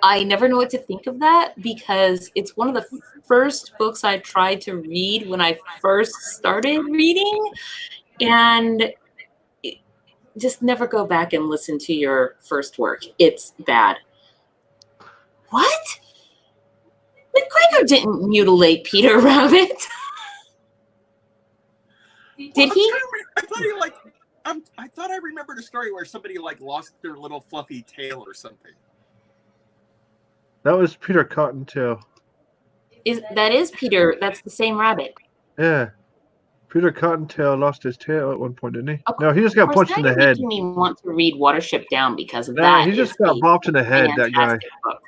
I never know what to think of that because it's one of the first books I tried to read when I first started reading. And just never go back and listen to your first work. It's bad. What? McGregor didn't mutilate Peter Rabbit. Did he? I thought he I thought I remembered a story where somebody lost their little fluffy tail or something. That was Peter Cottontail. That is Peter? That's the same rabbit. Yeah. Peter Cottontail lost his tail at one point, didn't he? No, he just got punched in the head. Making me want to read Watership Down because of No, that. he just got bopped in the head, that guy. Book.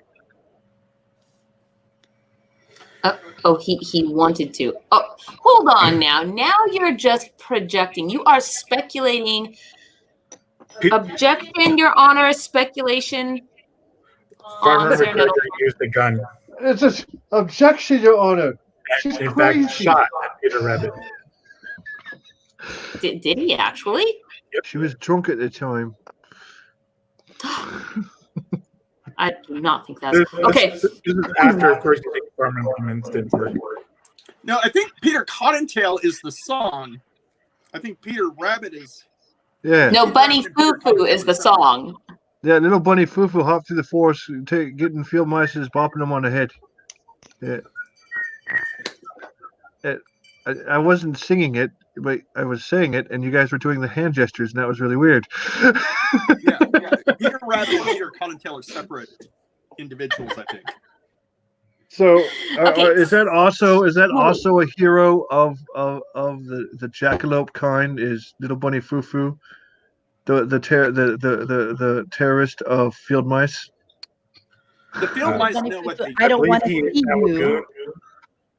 Oh, he wanted to. Oh, hold on now. Now you're just projecting. You are speculating. Objection, Your Honor. Speculation. Farmer McGregor used the gun. It's an objection, Your Honor. She's in crazy. fact, shot at Peter Rabbit. Did he actually? Yep. She was drunk at the time. I do not think that's okay. This is after, of course, you think farm implements didn't work. No, I think Peter Cottontail is the song. I think Peter Rabbit is. Yeah. No, Bunny Foo Foo is the song. Yeah, little Bunny Foo Foo hopped through the forest, getting field mice and bopping them on the head. Yeah. I wasn't singing it, but I was saying it, and you guys were doing the hand gestures, and that was really weird. Yeah. Peter Rabbit and Peter Cottontail are separate individuals, I think. So, Okay. is that also a hero of the Jackalope kind? Is little Bunny Foo Foo the terrorist of field mice? The field mice know what they do. I don't want to see you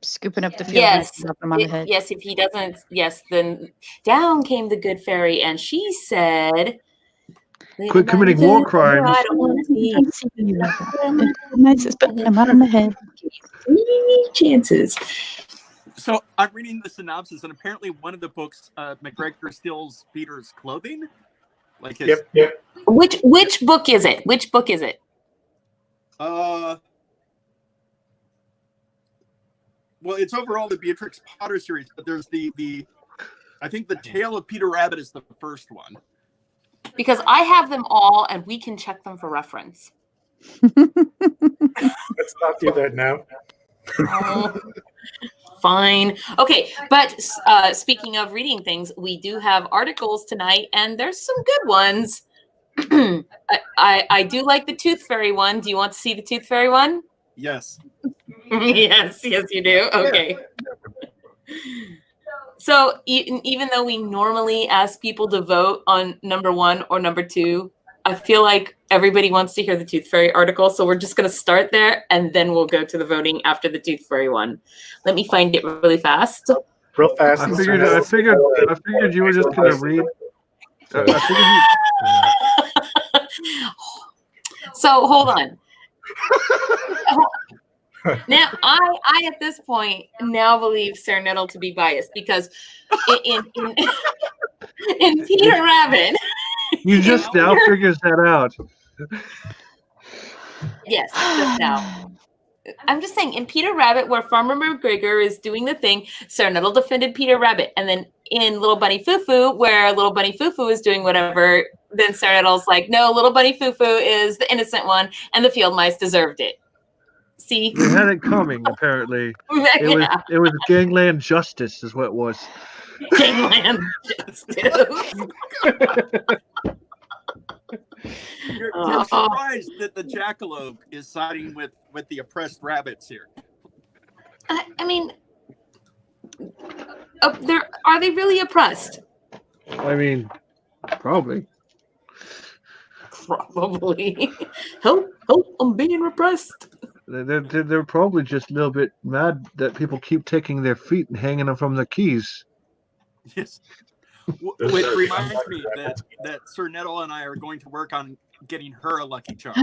scooping up the field. Yes, on the head. yes. If he doesn't, yes, then down came the good fairy, and she said, "Quit committing war crimes." I don't want to see you like that. Mice is putting them out of my head. 3 chances. So I'm reading the synopsis, and apparently one of the books, McGregor steals Peter's clothing. Like his. Yep. Which book is it? Which book is it? Well, it's overall the Beatrix Potter series, but there's the I think the Tale of Peter Rabbit is the first one. Because I have them all, and we can check them for reference. Let's not do that now. Oh, fine. Okay, but speaking of reading things, we do have articles tonight, and there's some good ones. I do like the Tooth Fairy one. Do you want to see the Tooth Fairy one? Yes. yes, you do. Okay. So even though we normally ask people to vote on number 1 or number 2, I feel like everybody wants to hear the Tooth Fairy article. So we're just going to start there, and then we'll go to the voting after the Tooth Fairy one. Let me find it really fast. Real fast. I figured you were just going to read. So hold on. Now, I at this point now believe Sir Nettle to be biased because in Peter Rabbit. You just now figures that out. Yes, just now. I'm just saying, in Peter Rabbit, where Farmer McGregor is doing the thing, Sir Nettle defended Peter Rabbit. And then in Little Bunny Foo-Foo, where Little Bunny Foo-Foo is doing whatever, then Sir Nettle's like, no, Little Bunny Foo-Foo is the innocent one, and the field mice deserved it. See? They had it coming, apparently. It was gangland justice is what it was. Gangland justice. You're surprised that the Jackalope is siding with the oppressed rabbits here. I mean, are they really oppressed? I mean, probably. Probably. Help, I'm being repressed. They're probably just a little bit mad that people keep taking their feet and hanging them from the keys. Yes. Which reminds me that Sir Nettle and I are going to work on getting her a Lucky Charm.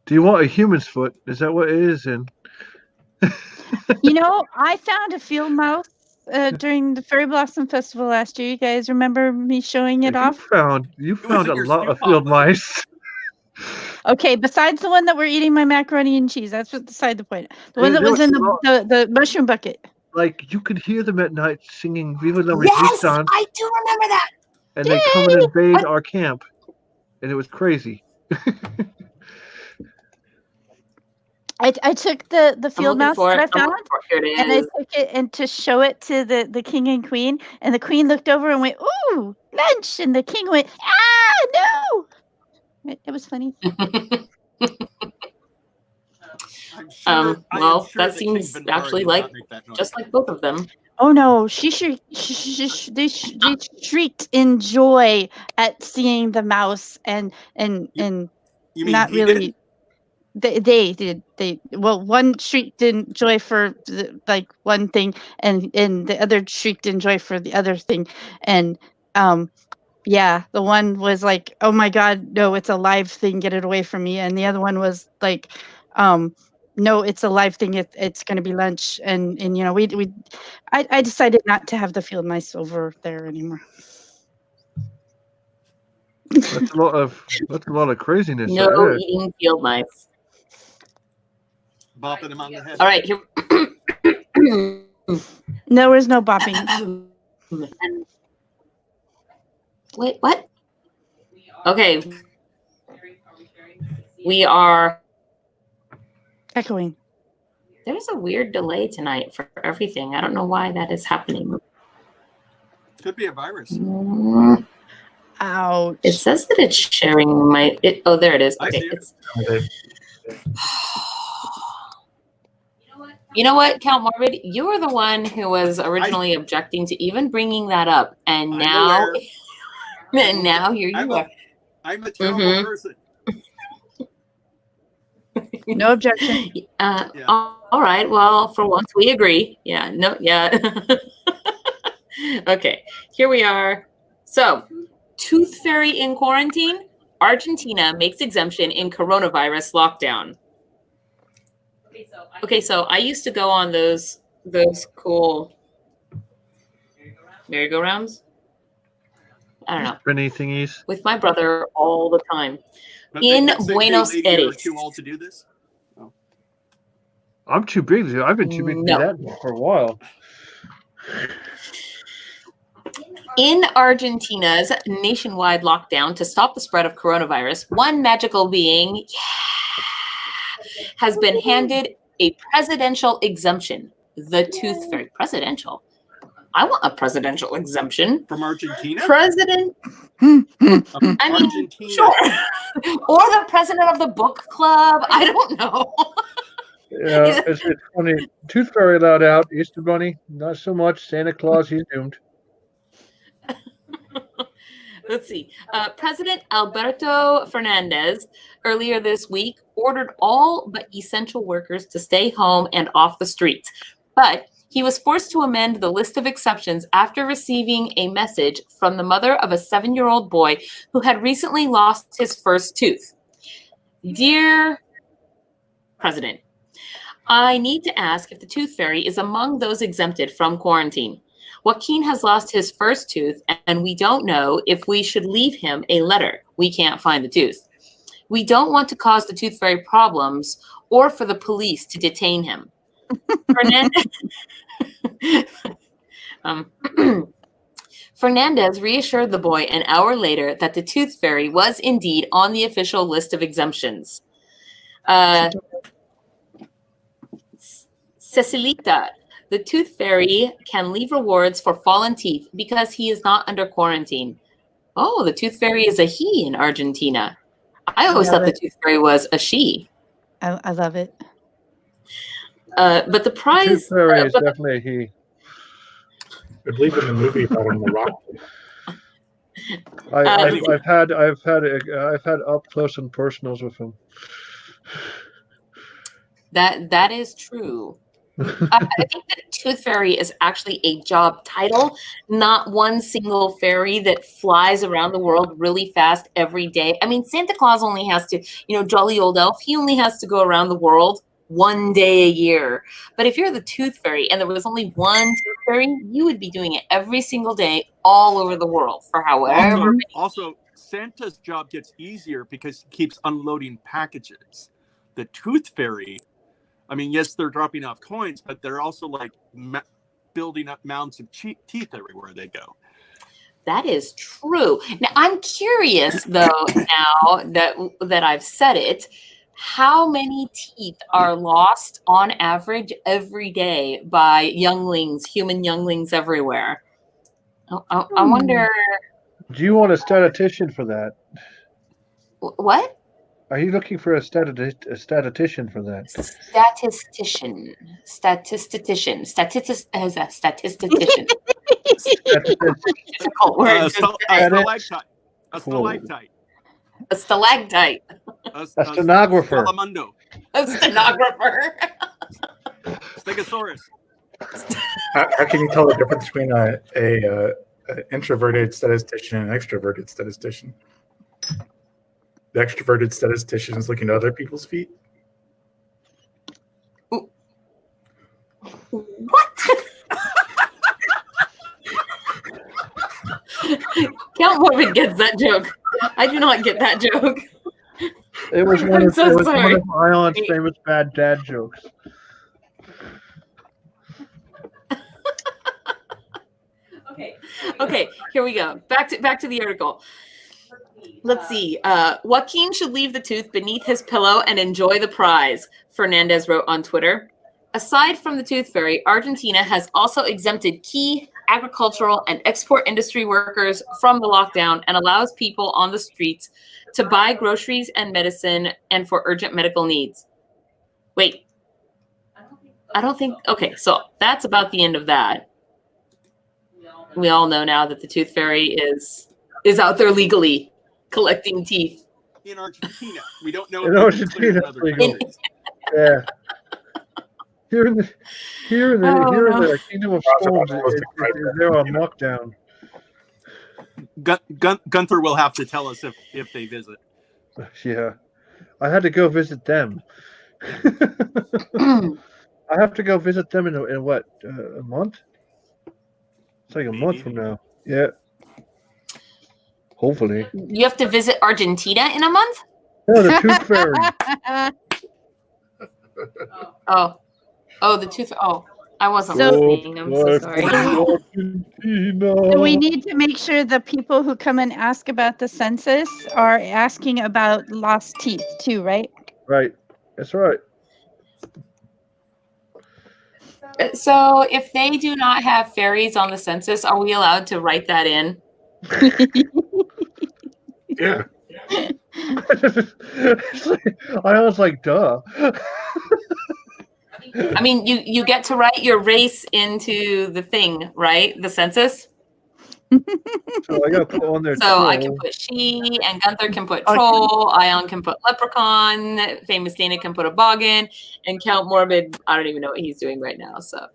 Do you want a human's foot? Is that what it is in? You know, I found a field mouse during the Fairyblossom Festival last year. You guys remember me showing it off? You found a lot of field mice. Okay, besides the one that were eating my macaroni and cheese. That's beside the point. The one that was in the mushroom bucket. Like, you could hear them at night singing Viva la Yes, Resistance. I do remember that. And they come and invade our camp. And it was crazy. I took the field mouse that I found, and I took it and to show it to the king and queen. And the queen looked over and went, "Ooh, lunch!" And the king went, "Ah, no!" It was funny. Well, that seems actually like just like both of them. Oh no, they shrieked in joy at seeing the mouse and You mean not he really. did? They did. One shrieked in joy for like one thing, and the other shrieked in joy for the other thing, and yeah, the one was like, "Oh my God, no, it's a live thing, get it away from me," and the other one was like, "No, it's a live thing. It's going to be lunch," and you know, I decided not to have the field mice over there anymore. That's a lot of craziness. No eating field mice. Bopping him on the head. All right, here. There was no bopping. Wait, what? Okay. We are Echoing. There's a weird delay tonight for everything. I don't know why that is happening. Could be a virus. Ouch. It says that it's sharing my. Oh, there it is. I Okay. see it. You know what, Count Morbid? You were the one who was originally objecting to even bringing that up, and now, and now here you are. I'm a terrible person. No objection. All right. Well, for once we agree. Yeah. No. Yeah. Okay. Here we are. So, Tooth Fairy in quarantine. Argentina makes exemption in coronavirus lockdown. Okay, so I used to go on those cool merry-go-rounds. I don't know. Spinny thingies. With my brother all the time. But In they say Buenos lady, you're Aires. too old to do this? Oh. I'm too big. I've been too big to do that for a while. In Argentina's nationwide lockdown to stop the spread of coronavirus, one magical being has been handed a presidential exemption. The Tooth Fairy. Presidential? I want a presidential exemption. From Argentina? President? I mean, Argentina. sure. Or the president of the book club. I don't know. Yeah, it's funny. Tooth Fairy allowed out. Easter Bunny, not so much. Santa Claus, he's doomed. Let's see. President Alberto Fernandez earlier this week ordered all but essential workers to stay home and off the streets. But he was forced to amend the list of exceptions after receiving a message from the mother of a 7-year-old boy who had recently lost his first tooth. Dear President, I need to ask if the Tooth Fairy is among those exempted from quarantine. Joaquin has lost his first tooth, and we don't know if we should leave him a letter. We can't find the tooth. We don't want to cause the Tooth Fairy problems or for the police to detain him. Fernandez reassured the boy an hour later that the Tooth Fairy was indeed on the official list of exemptions. Cecilita, the Tooth Fairy can leave rewards for fallen teeth because he is not under quarantine. Oh, the Tooth Fairy is a he in Argentina. I always thought the Tooth Fairy was a she. I love it. But the prize... Tooth Fairy is definitely a he. I believe in the movie about him, The Rock. I've had up close and personals with him. That is true. I think that Tooth Fairy is actually a job title, not one single fairy that flies around the world really fast every day. I mean, Santa Claus only has to, jolly old elf, he only has to go around the world one day a year. But if you're the Tooth Fairy and there was only one Tooth Fairy, you would be doing it every single day all over the world for however. Also, Santa's job gets easier because he keeps unloading packages. The Tooth Fairy, I mean, yes, they're dropping off coins, but they're also like building up mounds of teeth everywhere they go. That is true. Now, I'm curious, though, now that I've said it, how many teeth are lost on average every day by younglings, human younglings everywhere? I wonder. Do you want a statistician for that? What? Are you looking for a statistician for that? Statistician. A stalactite. A stalactite. A stenographer. A stenographer. Stegosaurus. How can you tell the difference between a introverted statistician and an extroverted statistician? The extroverted statistician is looking at other people's feet. What? Count Mormon gets that joke. I do not get that joke. It was one of Ion's famous bad dad jokes. Okay, here we go. Back to the article. Let's see. Joaquin should leave the tooth beneath his pillow and enjoy the prize, Fernandez wrote on Twitter. Aside from the Tooth Fairy, Argentina has also exempted key agricultural and export industry workers from the lockdown and allows people on the streets to buy groceries and medicine and for urgent medical needs. Wait. I don't think... Okay, so that's about the end of that. We all know now that the Tooth Fairy is out there legally collecting teeth. In Argentina. We don't know. In Argentina. Yeah. Here in the Kingdom of Storms, they're on lockdown. Gunther will have to tell us if they visit. Yeah. I had to go visit them. I have to go visit them in what, a month? It's like a month from now. Yeah. Hopefully. You have to visit Argentina in a month? No, the Tooth Fairy. Oh. Oh, the tooth. Oh, I wasn't So- listening. I'm so sorry. So we need to make sure the people who come and ask about the census are asking about lost teeth too, right? Right. That's right. So if they do not have fairies on the census, are we allowed to write that in? Yeah. I was like, duh. I mean, you get to write your race into the thing, right? The census. So I gotta put on there. So I can troll. put she, and Gunther can put troll, Ion can put leprechaun, Famous Dana can put a boggin, and Count Morbid, I don't even know what he's doing right now. So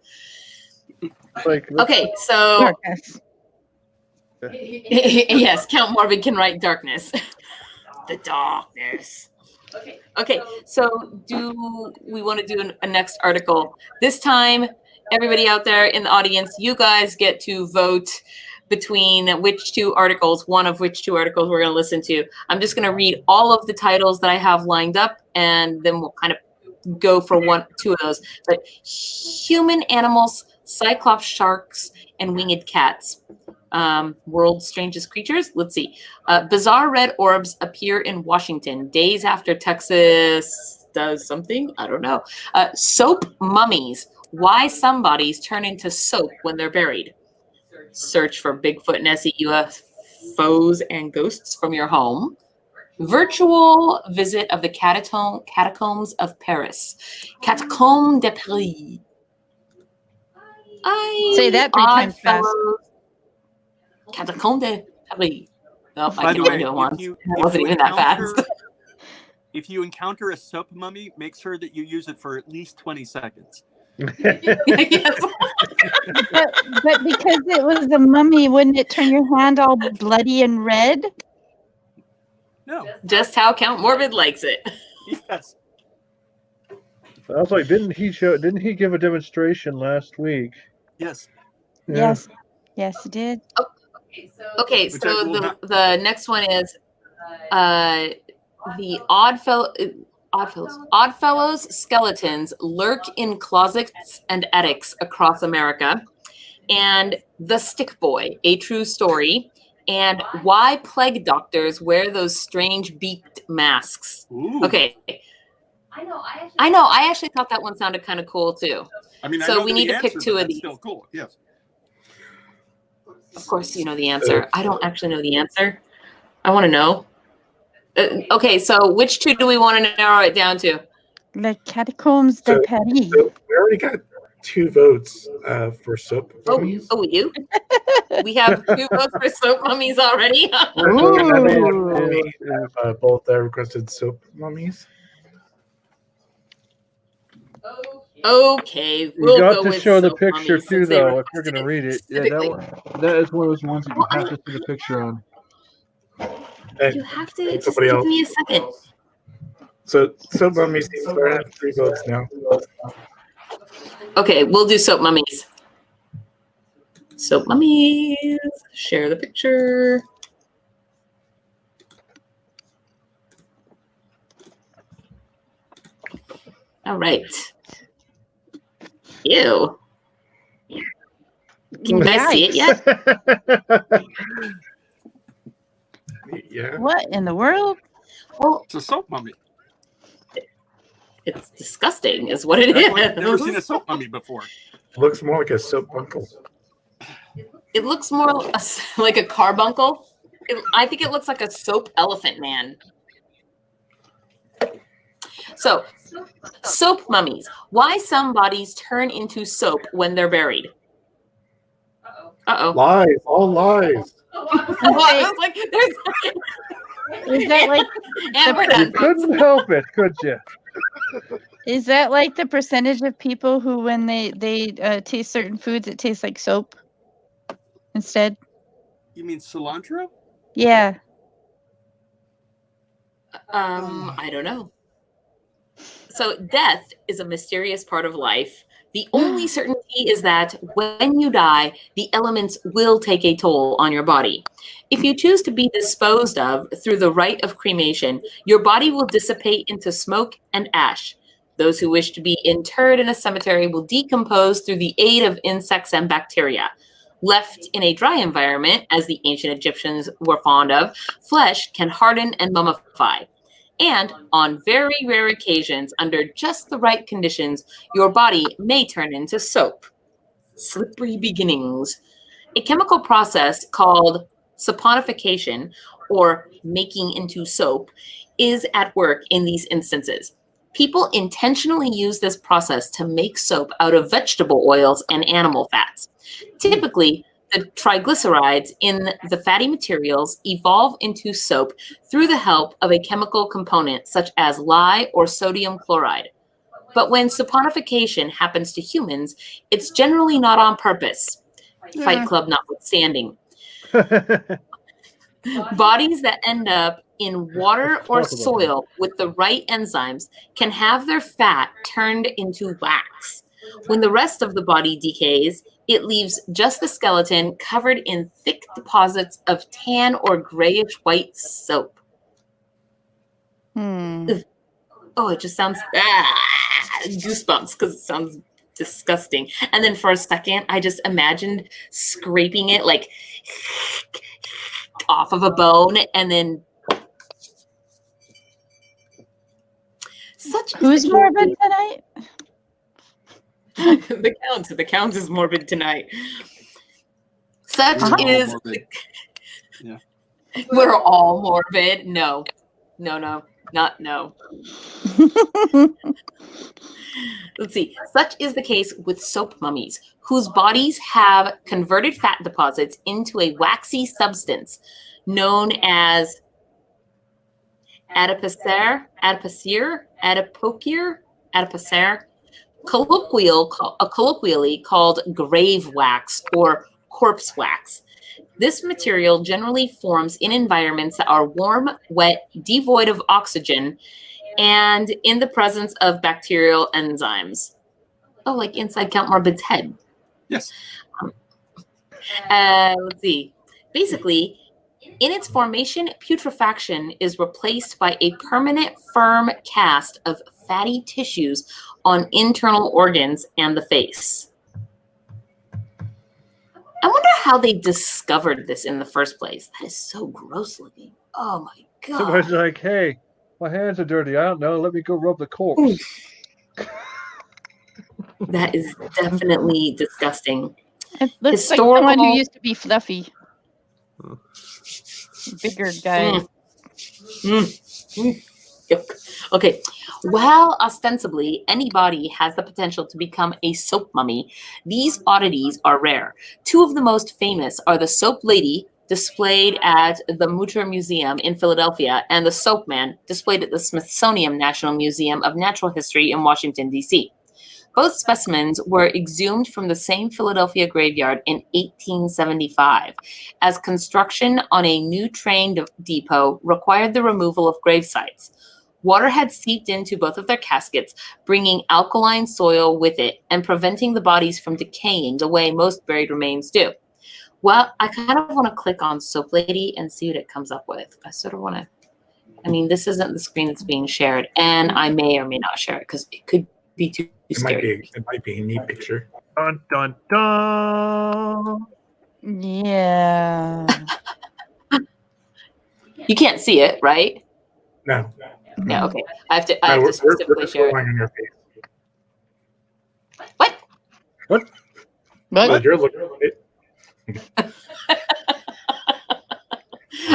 Like, okay, so Darkness. yes, Count Morbid can write darkness. The darkness. Okay, so do we want to do a next article? This time, everybody out there in the audience, you guys get to vote between which two articles, one of which two articles we're going to listen to. I'm just going to read all of the titles that I have lined up, and then we'll kind of go for two of those. But human animals, cyclops sharks, and winged cats. World's strangest creatures. Let's see. Bizarre red orbs appear in Washington days after Texas does something. I don't know. Soap mummies. Why some bodies turn into soap when they're buried. Search for Bigfoot and UFOs and ghosts from your home. Virtual visit of the catacombs of Paris. Catacombes de Paris. Say that 3 times fast. Catacombes de Paris. Oh, By I the can way, do it once. if you It wasn't even that fast. If you encounter a soap mummy, make sure that you use it for at least 20 seconds. Yes. But because it was a mummy, wouldn't it turn your hand all bloody and red? No. Just how Count Morbid likes it. Yes. I was like, didn't he give a demonstration last week? Yes. Yeah. Yes. Yes, it did. Okay, Which so I will not- the next one is the Oddfellows skeletons lurk in closets and attics across America, and The Stick Boy, a true story, and why plague doctors wear those strange beaked masks. Ooh. Okay. I know. I actually thought that one sounded kind of cool too. I mean, So I know we the need to pick answer, two but of that's these. Still cool. Yes. Of course, you know the answer. I don't actually know the answer. I want to know. Okay, so which two do we want to narrow it down to? Le Catacombes de So- Paris. So we already got 2 votes for soap mummies. Oh, you? We have 2 votes for soap mummies already. Both requested soap mummies. Okay, You we'll got go to with show the soap picture mummies too, since they though. If you're requested gonna it read it, yeah, specifically. that is one of those ones that you have to see the picture on. And You have to just somebody give else. me a second. So soap mummies seems to have 3 votes now. Okay, we'll do soap mummies. Soap mummies. Share the picture. All right. Ew. Can you guys see it yet? Yeah. What in the world? Well, It's a soap mummy. it's disgusting, is what it I've never seen a is. soap mummy before. Looks more like a soap bunkle. It looks more like a carbuncle. I think it looks like a soap elephant man. So, soap mummies. Why some bodies turn into soap when they're buried? Uh-oh. Lies, all lies. Well, I was like, Is that like and we're You done. couldn't help it, could you? is that like the percentage of people who when they taste certain foods it tastes like soap instead? You mean cilantro? Yeah. I don't know. So death is a mysterious part of life. The only certainty is that when you die, the elements will take a toll on your body. If you choose to be disposed of through the rite of cremation, your body will dissipate into smoke and ash. Those who wish to be interred in a cemetery will decompose through the aid of insects and bacteria. Left in a dry environment, as the ancient Egyptians were fond of, flesh can harden and mummify. And on very rare occasions, under just the right conditions, your body may turn into soap. Slippery beginnings. A chemical process called saponification, or making into soap, is at work in these instances. People intentionally use this process to make soap out of vegetable oils and animal fats. Typically, the triglycerides in the fatty materials evolve into soap through the help of a chemical component such as lye or sodium chloride. But when saponification happens to humans, it's generally not on purpose. Fight Club notwithstanding. Bodies that end up in water or soil with the right enzymes can have their fat turned into wax. When the rest of the body decays, it leaves just the skeleton covered in thick deposits of tan or grayish-white soap. Oh, it just sounds goosebumps because it sounds disgusting. And then for a second, I just imagined scraping it like off of a bone and then. Who's morbid tonight? The count is morbid tonight. Such is. Yeah. We're all morbid. No. Not no. Let's see. Such is the case with soap mummies, whose bodies have converted fat deposits into a waxy substance known as adipocere, colloquially called grave wax or corpse wax. This material generally forms in environments that are warm, wet, devoid of oxygen, and in the presence of bacterial enzymes. Oh, like inside Count Morbid's head. Yes. Let's see. Basically, in its formation, putrefaction is replaced by a permanent, firm cast of fatty tissues on internal organs and the face. I wonder how they discovered this in the first place. That is so gross looking. Oh my god. Somebody's like, hey, my hands are dirty. I don't know. Let me go rub the corpse. That is definitely disgusting. It looks like someone who used to be fluffy. Bigger guy. Okay. While ostensibly any body has the potential to become a soap mummy, these oddities are rare. Two of the most famous are the Soap Lady, displayed at the Mutter Museum in Philadelphia, and the Soap Man, displayed at the Smithsonian National Museum of Natural History in Washington, D.C. Both specimens were exhumed from the same Philadelphia graveyard in 1875, as construction on a new train depot required the removal of grave sites. Water had seeped into both of their caskets, bringing alkaline soil with it and preventing the bodies from decaying the way most buried remains do. Well, I kind of want to click on Soap Lady and see what it comes up with. I sort of want to, this isn't the screen that's being shared, and I may or may not share it because it could be too scary. It might be a neat picture. Dun, dun, dun. Yeah. You can't see it, right? No. No, okay. I have to specifically share it. On your face. What? Well, you're looking at it.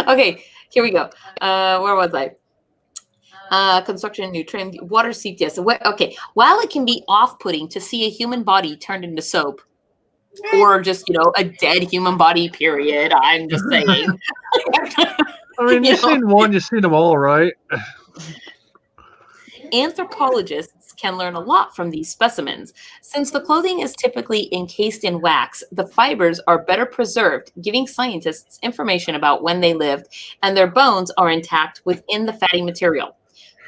Okay, here we go. Where was I? Construction, new train, water seeped. Yes. Okay. While it can be off-putting to see a human body turned into soap, or just a dead human body, period. I'm just saying. You've seen one, you've seen them all, right? Anthropologists can learn a lot from these specimens. Since the clothing is typically encased in wax, the fibers are better preserved, giving scientists information about when they lived, and their bones are intact within the fatty material.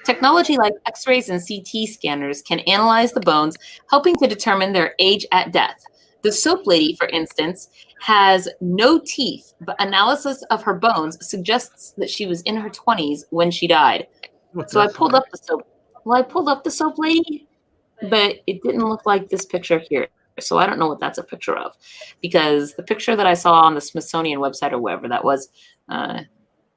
Technology like X-rays and CT scanners can analyze the bones, helping to determine their age at death. The Soap Lady, for instance, has no teeth, but analysis of her bones suggests that she was in her 20s when she died. I pulled up the Soap Lady. but it didn't look like this picture here. So I don't know what that's a picture of, because the picture that I saw on the Smithsonian website or wherever that was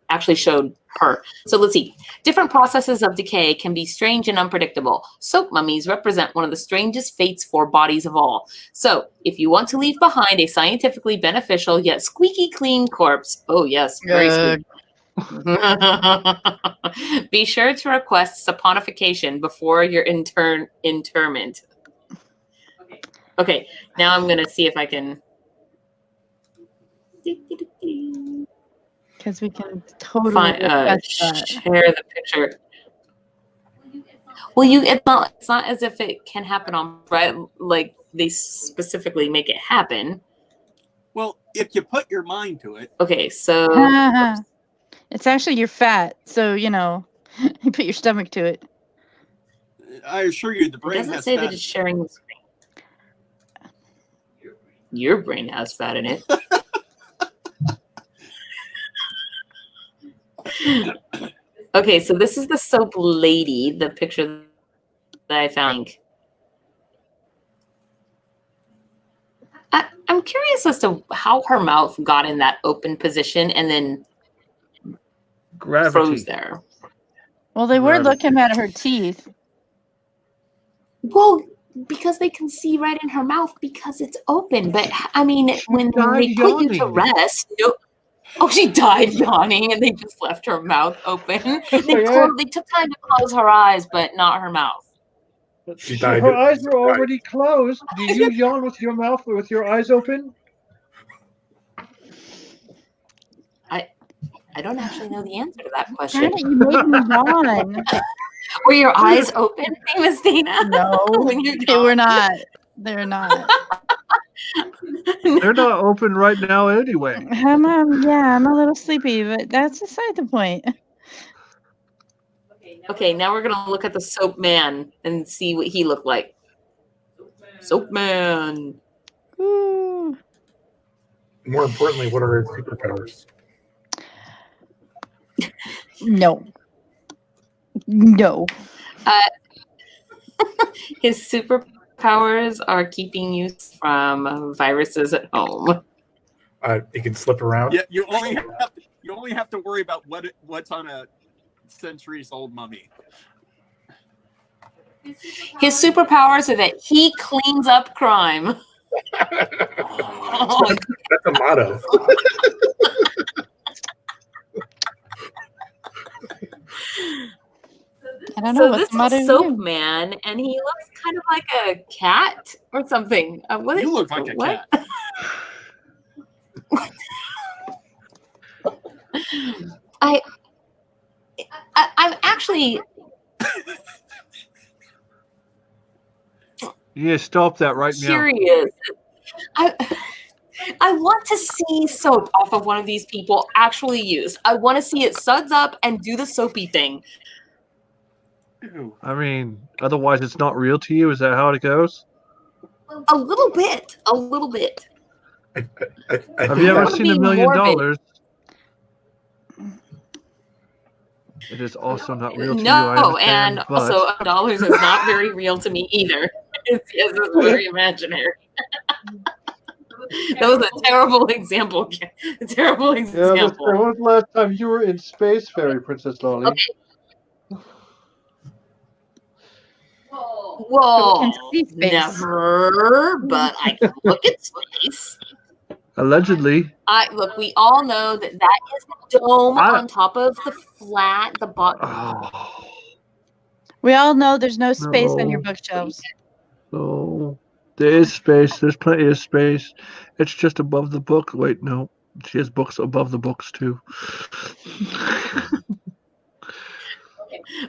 actually showed her. So let's see. Different processes of decay can be strange and unpredictable. Soap mummies represent one of the strangest fates for bodies of all. So if you want to leave behind a scientifically beneficial yet squeaky clean corpse, oh yes, very squeaky. Be sure to request saponification before your interment. Okay, now I'm gonna see if I can. Because we can totally share the picture. Well, it's not as if it can happen on, right? Like they specifically make it happen. Well, if you put your mind to it. Okay, so it's actually your fat, so you you put your stomach to it. I assure you, the brain doesn't has say fat. that it's sharing the screen. Your brain has fat in it. Okay, so this is the soap lady, the picture that I found. I'm curious as to how her mouth got in that open position and then froze there. Well, they were looking at her teeth. Well, because they can see right in her mouth because it's open. But I mean, when they put you to rest, oh, she died yawning, and they just left her mouth open. They took time to close her eyes, but not her mouth. She died. Her eyes were already closed. Do you yawn with your mouth or with your eyes open? I don't actually know the answer to that question. You made me yawn. Were your eyes open, Famous Dina? No, they were not. They're not. They're not open right now anyway. I'm a little sleepy, but that's aside the point. Okay, now we're gonna look at the soap man and see what he looked like. Soap man. Ooh. More importantly, what are his superpowers? No. No. His superpowers are keeping you from viruses at home. He can slip around. Yeah, you only have to worry about what's on a centuries-old mummy. His superpowers are that he cleans up crime. That's a motto. I don't know. So this is Soap Man, and he looks kind of like a cat or something. You look like a cat. I'm actually. Yeah, stop that right now. Curious. I want to see soap off of one of these people actually used. I want to see it suds up and do the soapy thing. I mean, otherwise it's not real to you. Is that how it goes? A little bit. A little bit. Have you ever seen $1 million? It is also not real to you. No, and also dollars is not very real to me either. It's very imaginary. That was a terrible example. A terrible example. Yeah, when was the last time you were in space, Fairy Princess Lolly? Okay. Whoa. Never, but I can look at space. Allegedly. Look, we all know that is the dome on top of the bottom. Oh. We all know there's no space on your bookshelves. No. There is space. There's plenty of space. It's just above the book. Wait, no. She has books above the books, too.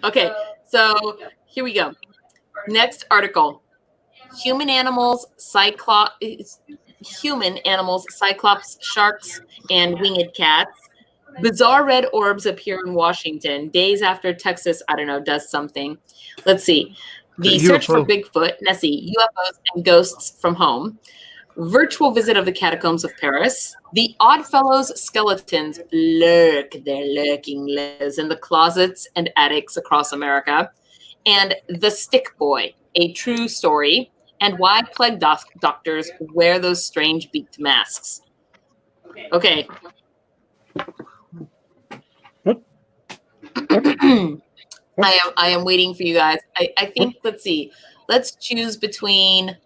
Okay, so here we go. Next article. Human animals, cyclops, sharks, and winged cats. Bizarre red orbs appear in Washington days after Texas, does something. Let's see. The search for Bigfoot, Nessie, UFOs, and ghosts from home. Virtual visit of the catacombs of Paris. The Oddfellows skeletons they're lurking in the closets and attics across America. And the Stick Boy. a true story, and why plague doctors wear those strange beaked masks. Okay. What? I am waiting for you guys. I think, let's see. Let's choose between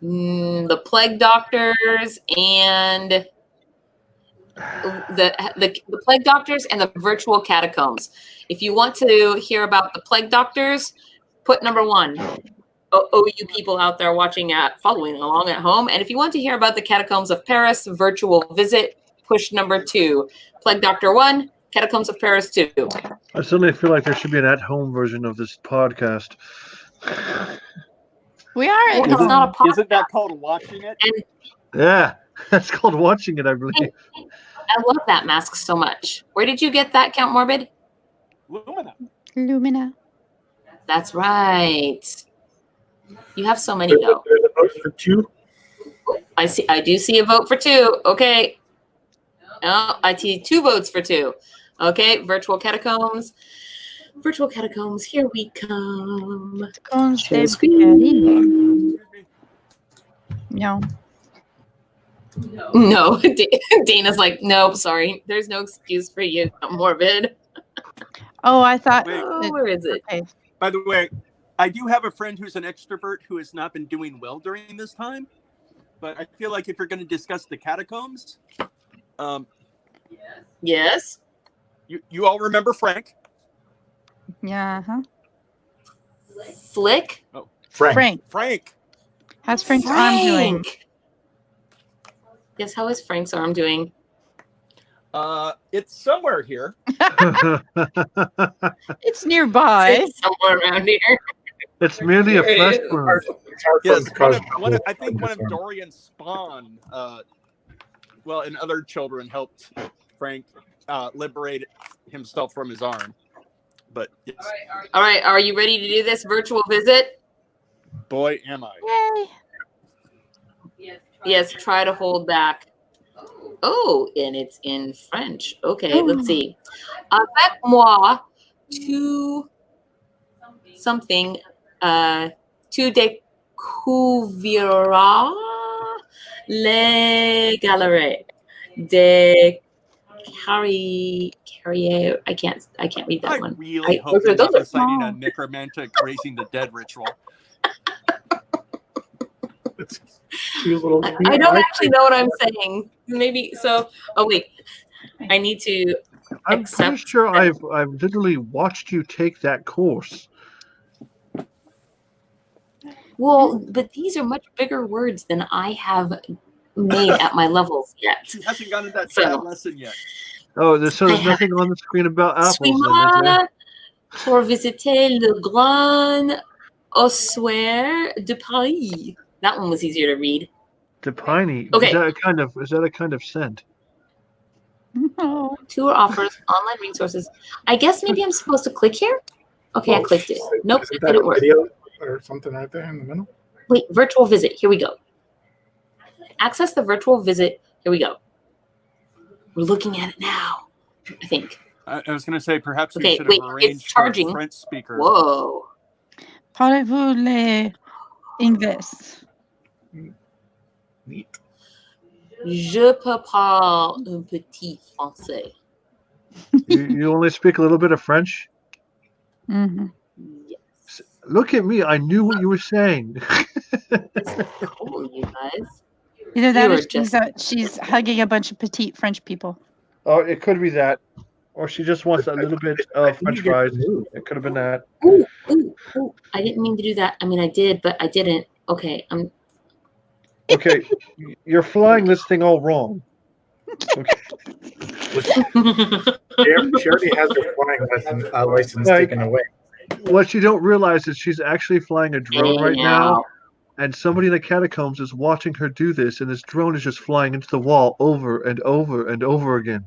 the plague doctors and the plague doctors and the virtual catacombs. If you want to hear about the plague doctors, put number 1. Oh, you people out there watching following along at home. And if you want to hear about the catacombs of Paris, virtual visit, push number 2. Plague Doctor 1, Catacombs of Paris 2. I suddenly feel like there should be an at-home version of this podcast. We are. Well, it's not a podcast. Isn't that called watching it? And Yeah, that's called watching it, I believe. I love that mask so much. Where did you get that, Count Morbid? Lumina. That's right. You have so many though. There's a vote for 2. I do see a vote for 2. Okay. Oh, I see 2 votes for 2. Okay, virtual catacombs. Virtual catacombs, here we come. Share screen. No. No, Dana's like, nope, sorry. There's no excuse for you, Morbid. Oh, I thought. Wait. Oh, where is it? Okay. By the way, I do have a friend who's an extrovert who has not been doing well during this time. But I feel like if you're going to discuss the catacombs, Yes. you all remember Frank? Yeah. Huh. Flick. Frank. Frank. How's Frank's arm doing? Yes, how is Frank's arm doing? It's somewhere here. It's nearby. It's somewhere around here. It's merely a Here it flesh is. wound. It's hard for Yes, them to cause trouble. I think one of This one. Dorian's spawn, and other children helped Frank liberate himself from his arm. But yes, All right, are you ready to do this virtual visit? boy, am I. Yay. Yes, try to hold back. Oh, and it's in French. Okay, let's see. Avec moi, something, tu découvriras les galeries de Carrier. I can't read that I one. really hope those they're are not reciting small. a necromantic raising the dead ritual. It's cute little. I don't actually know what I'm saying. Maybe so. Oh wait, I need to. I'm pretty Accept sure that- I've literally watched you take that course. Well, but these are much bigger words than I have made at my levels yet. She hasn't gotten that So- sad lesson yet. Oh, there's I nothing on the screen about apples, then, is there? Suis-moi pour visiter le grand ossuaire de Paris. That one was easier to read. The piney. Okay. Is that a kind of scent? No. Tour offers online resources. I guess maybe I'm supposed to click here. Okay, I clicked it. Nope, Isn't it that didn't a work. video or something right there in the middle? Wait, virtual visit. Here we go. Access the virtual visit. Here we go. We're looking at it now. I think. I was going to say perhaps we Okay, should wait, have it's arranged for a charging. French speaker. Whoa. Parlez-vous les English? Neat. Je peux parler un petit français. You only speak a little bit of French? Mm-hmm. Yes. Look at me. I knew what you were saying. Cool, you guys. Either that You or were just- she's hugging a bunch of petite French people. Oh, it could be that. Or she just wants a little bit of French You get fries. moved. It could have been that. Ooh, ooh, ooh. I didn't mean to do that. I mean, I did, but I didn't. Okay, I'm. Okay, you're flying this thing all wrong. Okay. She already has her flying license Like- taken away. What you don't realize is she's actually flying a drone right now, and somebody in the catacombs is watching her do this, and this drone is just flying into the wall over and over and over again.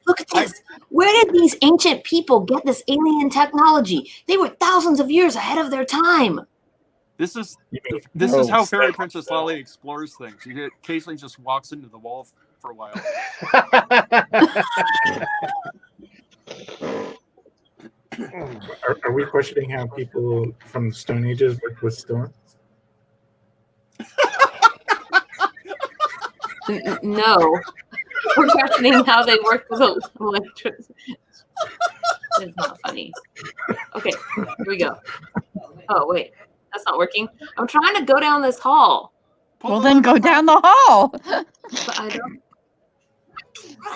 Look at this. Where did these ancient people get this alien technology? They were thousands of years ahead of their time. This is You mean- this is Oh, how so- Fairy Princess Lolly explores things. She occasionally just walks into the wall for a while. Are we questioning how people from the Stone Ages worked with stone? No. We're questioning how they work with electricity. It's not funny. Okay, here we go. Oh, wait. That's not working. I'm trying to go down this hall. Well, then go down the hall. But I don't.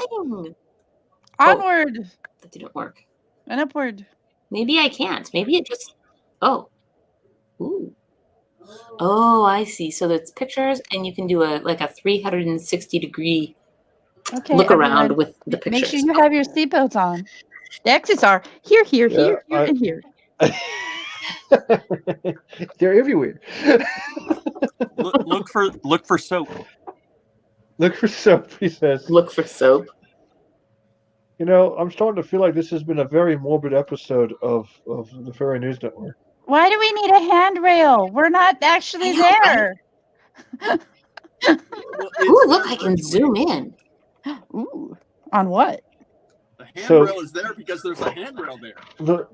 Trying. Onward That didn't work. and upward. Maybe I can't. Maybe it just. Oh. Ooh. Oh, I see. So there's pictures, and you can do a 360-degree Okay. look around everyone, with the pictures. Make sure you have your seatbelts on. The exits are here, and here. They're everywhere. Look for soap. Look for soap, he says. Look for soap. You know, I'm starting to feel like this has been a very morbid episode of the Fairy News Network. Why do we need a handrail? We're not actually there. Well, Ooh, look, I can zoom in. Ooh. On what? The handrail is there because there's a handrail there.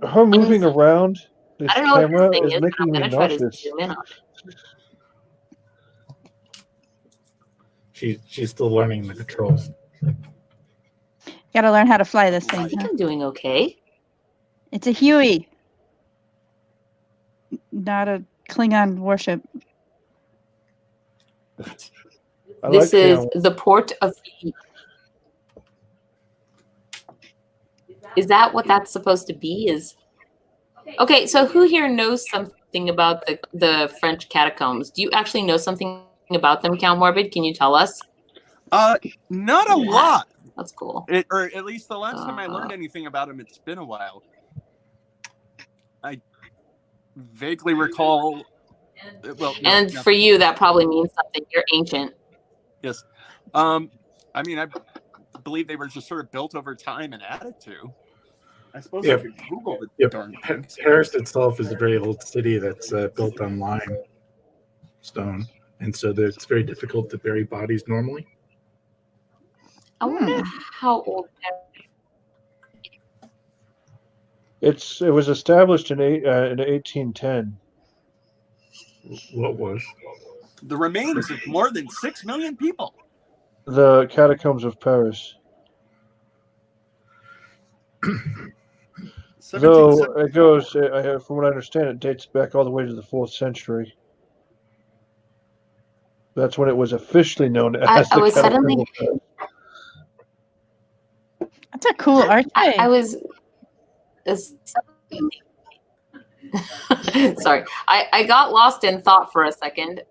Her moving around this I don't know what camera this thing is is, but I'm making me going to try to nauseous. zoom in on it. She's still learning the controls. Gotta learn how to fly this I thing. think Huh? I'm doing okay. It's a Huey, not a Klingon warship. This is the port of. Is that what that's supposed to be? Okay, so who here knows something about the French catacombs? Do you actually know something about them, Count Morbid? Can you tell us? Not a lot. That's cool. Or at least the last time I learned anything about them, it's been a while. I vaguely recall. Well, and for you, that probably means something. You're ancient. Yes. I mean, I believe they were just sort of built over time and added to. I suppose I could Google the darn things. Paris itself is a very old city that's built on limestone, and so it's very difficult to bury bodies normally. I wonder how old. It was established in 1810. What was? The remains of more than 6 million people. The catacombs of Paris. Though it goes, from what I understand, it dates back all the way to the 4th century. That's when it was officially known as I the was catacombs suddenly. of Paris. That's a cool archway. I was. Sorry, I got lost in thought for a second.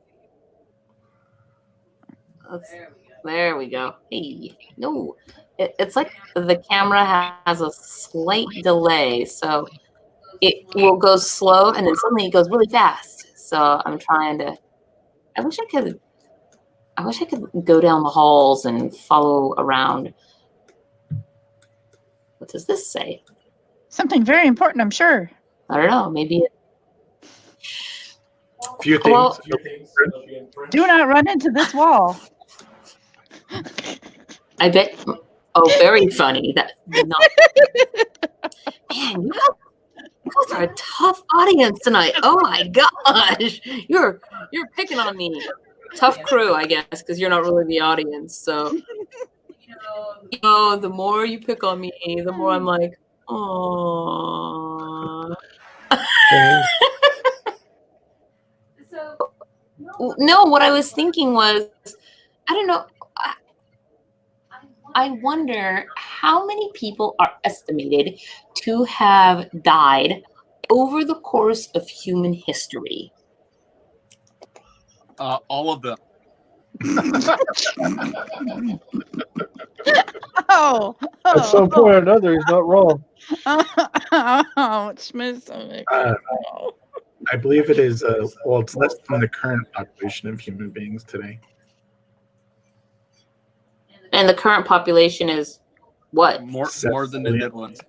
There we go. Hey, no, it's like the camera has a slight delay, so it will go slow and then suddenly it goes really fast. So I'm trying to. I wish I could go down the halls and follow around. What does this say? Something very important, I'm sure. I don't know. Maybe. Few things. Well, Do not run into this wall. I bet. Oh, very funny. That not. Man, you guys are a tough audience tonight. Oh my gosh, you're picking on me. Tough crew, I guess, because you're not really the audience. So, the more you pick on me, the more I'm like, oh. No, what I was thinking was, I don't know. I wonder how many people are estimated to have died over the course of human history. All of them. At some point or another, he's not wrong. I believe it is. Well, it's less than the current population of human beings today. And the current population is what? More than the dead ones.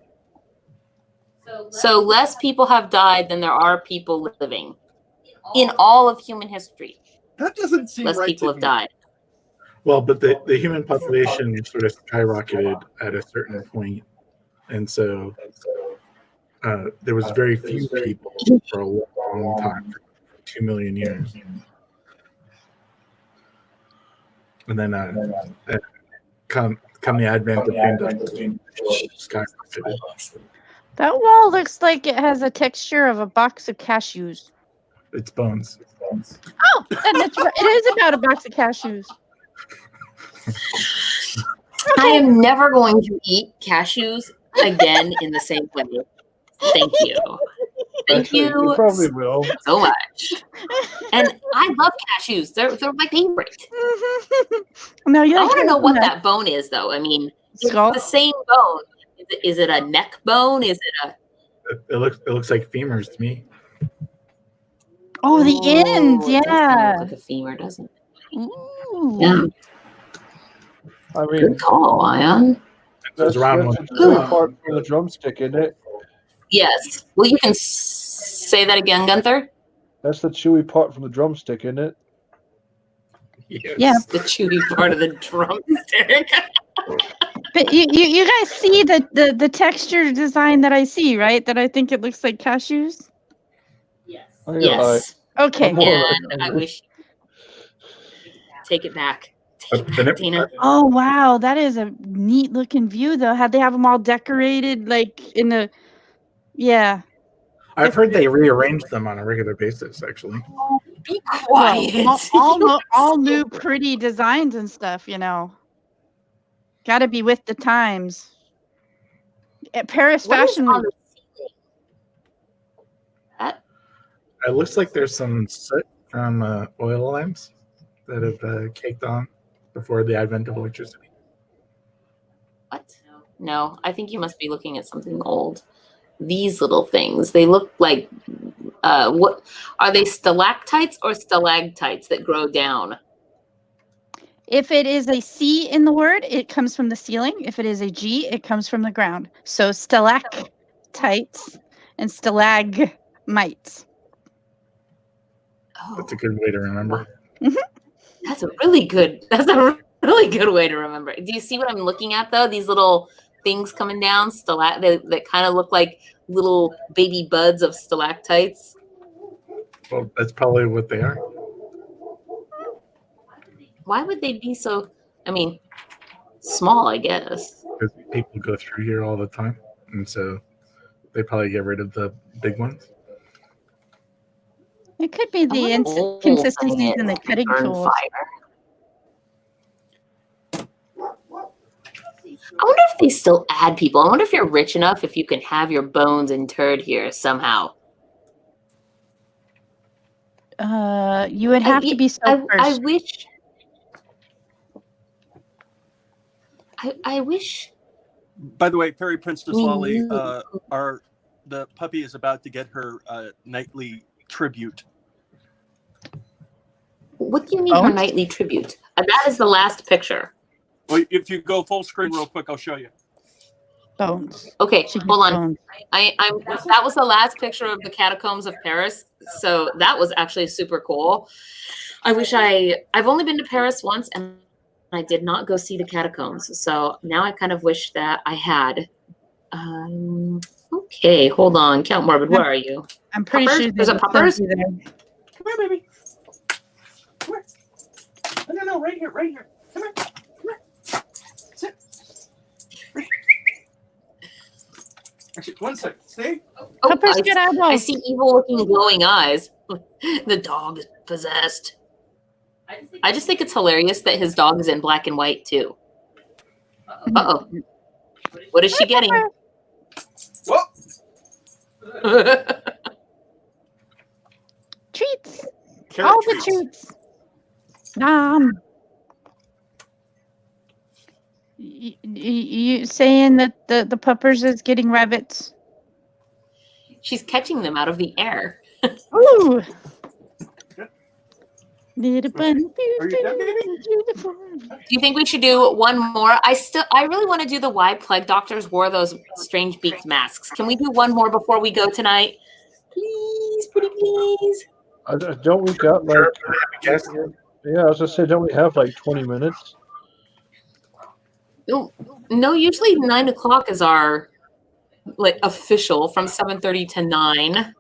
So less people have died than there are people living in all of human history. That doesn't seem less right. People have died. Well, but the human population sort of skyrocketed at a certain point, and so there was very few people for a long time, for 2 million years. And then come the advent of the skyrocketed. That wall looks like it has a texture of a box of cashews. It's bones. Oh, then it is about a box of cashews. I am never going to eat cashews again in the same way. Thank you. Thank Actually, you you probably will. so much. And I love cashews. They're my favorite. No, you I like want to know what hazelnut. that bone is, though. I mean, it's Skull? the same bone. Is it a neck bone? Is it a... It looks like femurs to me. Oh, the ends, it does kind yeah. of look like a femur, doesn't it? Ooh. Yeah. I mean, Good call, Ion. that's around the one. chewy part from the drumstick, isn't it? Yes. Well, you can say that again, Gunther. That's the chewy part from the drumstick, isn't it? Yes. Yeah. The chewy part of the drumstick. But you guys see the texture design that I see, right? That I think it looks like cashews. I ain't Yes. Okay. I'm more like- And I wish. Take it back. Take But it back, Tina. Oh wow, that is a neat looking view though. How'd they have them all decorated like in the yeah. I've heard they rearrange them on a regular basis, actually. Be quiet. All new pretty designs and stuff, you know. Gotta be with the times. At Paris What is Fashion on Week. the ceiling? That It looks like there's some soot from oil lamps that have caked on before the advent of electricity. what? No, I think you must be looking at something old. These little things. They look like what are they, stalactites or stalactites that grow down? If it is a C in the word, it comes from the ceiling. If it is a G, it comes from the ground. So stalactites and stalagmites. Oh, That's a good way to remember. that's a really good way to remember. Do you see what I'm looking at though? These little things coming down, that kind of look like little baby buds of stalactites. Well, that's probably what they are. Why would they be so, I mean, small, I guess. Because people go through here all the time, and so they probably get rid of the big ones. It could be the wonder- inconsistencies in the cutting Burn tools. fire. I wonder if they still add people. I wonder if you're rich enough if you can have your bones interred here somehow. You would have to be so I first. wish. I wish. By the way, Fairy Princess We Lolly, knew. the puppy is about to get her nightly tribute. What do you mean her Bones? nightly tribute? That is the last picture. Well, if you go full screen real quick, I'll show you. Bones. Okay, She gets hold on. bones. That was the last picture of the catacombs of Paris. So that was actually super cool. I've only been to Paris once and I did not go see the catacombs. So now I kind of wish that I had. Okay, hold on. Count Morbid, where are you? I'm pretty Puppers? sure There's a still puppers? be there. Come here, baby. Come here. No, right here, right here. Come here. Come here. Sit. Right here. Actually, one second. Stay. Oh, Puppers get I eyeballs. see evil-looking glowing eyes. The dog is possessed. I just think it's hilarious that his dog is in black and white too. Uh-oh. What is she getting? Whoa. Treats. Carrot All the treats. treats. You saying that the puppers is getting rabbits? She's catching them out of the air. Ooh. Little bunny. Are you done, baby? Do you think we should do one more? I really want to do the why plague doctors wore those strange beaked masks. Can we do one more before we go tonight? Please, pretty please. Don't we got like? Yes. Yeah, I was gonna say, don't we have like 20 minutes? No, usually 9 o'clock is our like official from 7:30 to 9.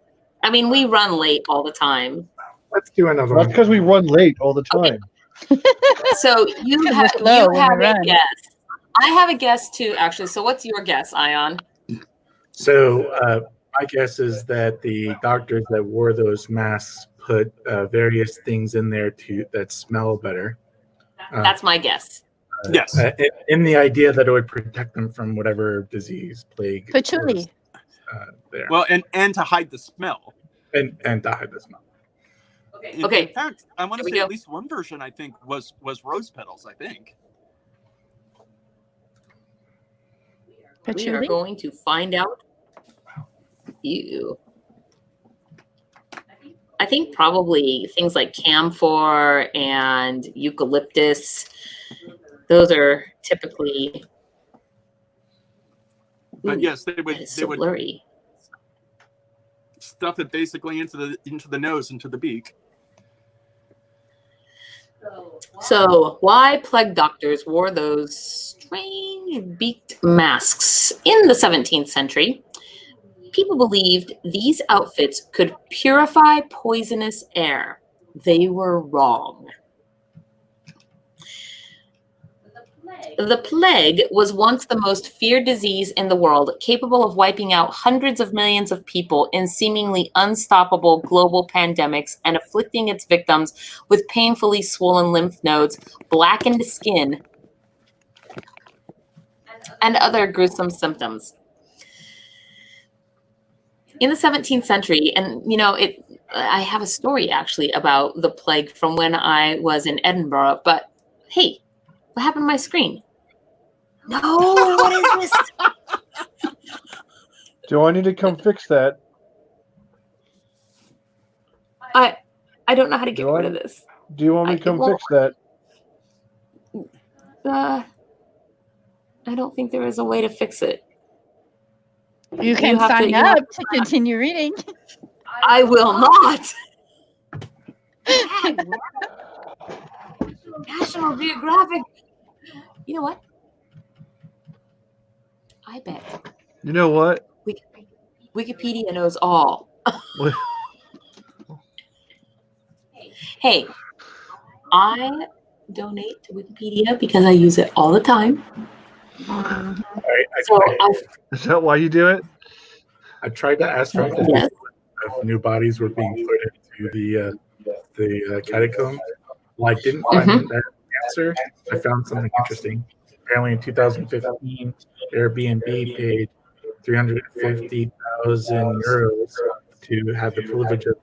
I mean, we run late all the time. Let's do another That's one. because we run late all the time. So you We're have slow when we a run. guess. I have a guess too, actually. So what's your guess, Ion? So my guess is that the doctors that wore those masks put various things in there that smell better. That's my guess. Yes. In the idea that it would protect them from whatever disease, plague, Patchouli. there. Well, and to hide the smell. And to hide the smell. Okay. In fact, I want to Here we say go. at least one version I think was rose petals. I think. We are Patchouli. going to find out. You. I think probably things like camphor and eucalyptus. Those are typically. But Ooh, yes, they that would is so would blurry. stuff it basically into the nose, into the beak. So, why plague doctors wore those strange beaked masks in the 17th century? People believed these outfits could purify poisonous air. They were wrong. The plague was once the most feared disease in the world, capable of wiping out hundreds of millions of people in seemingly unstoppable global pandemics and afflicting its victims with painfully swollen lymph nodes, blackened skin, and other gruesome symptoms. In the 17th century, and I have a story actually about the plague from when I was in Edinburgh, but hey, what happened to my screen? No, what is this? Do I need to come fix that? I don't know how to get Do rid I? of this. Do you want me to come fix that? I don't think there is a way to fix it. You can have to- sign you have up to continue reading. I will not. National Geographic. You know what? I bet You know what? Wikipedia knows all. Hey, I donate to Wikipedia because I use it all the time. So Is that why you do it? I tried to ask them yes. if new bodies were being put into the catacombs. Well, I didn't find that answer. I found something interesting. Apparently, in 2015, Airbnb paid 350,000 euros to have the privilege of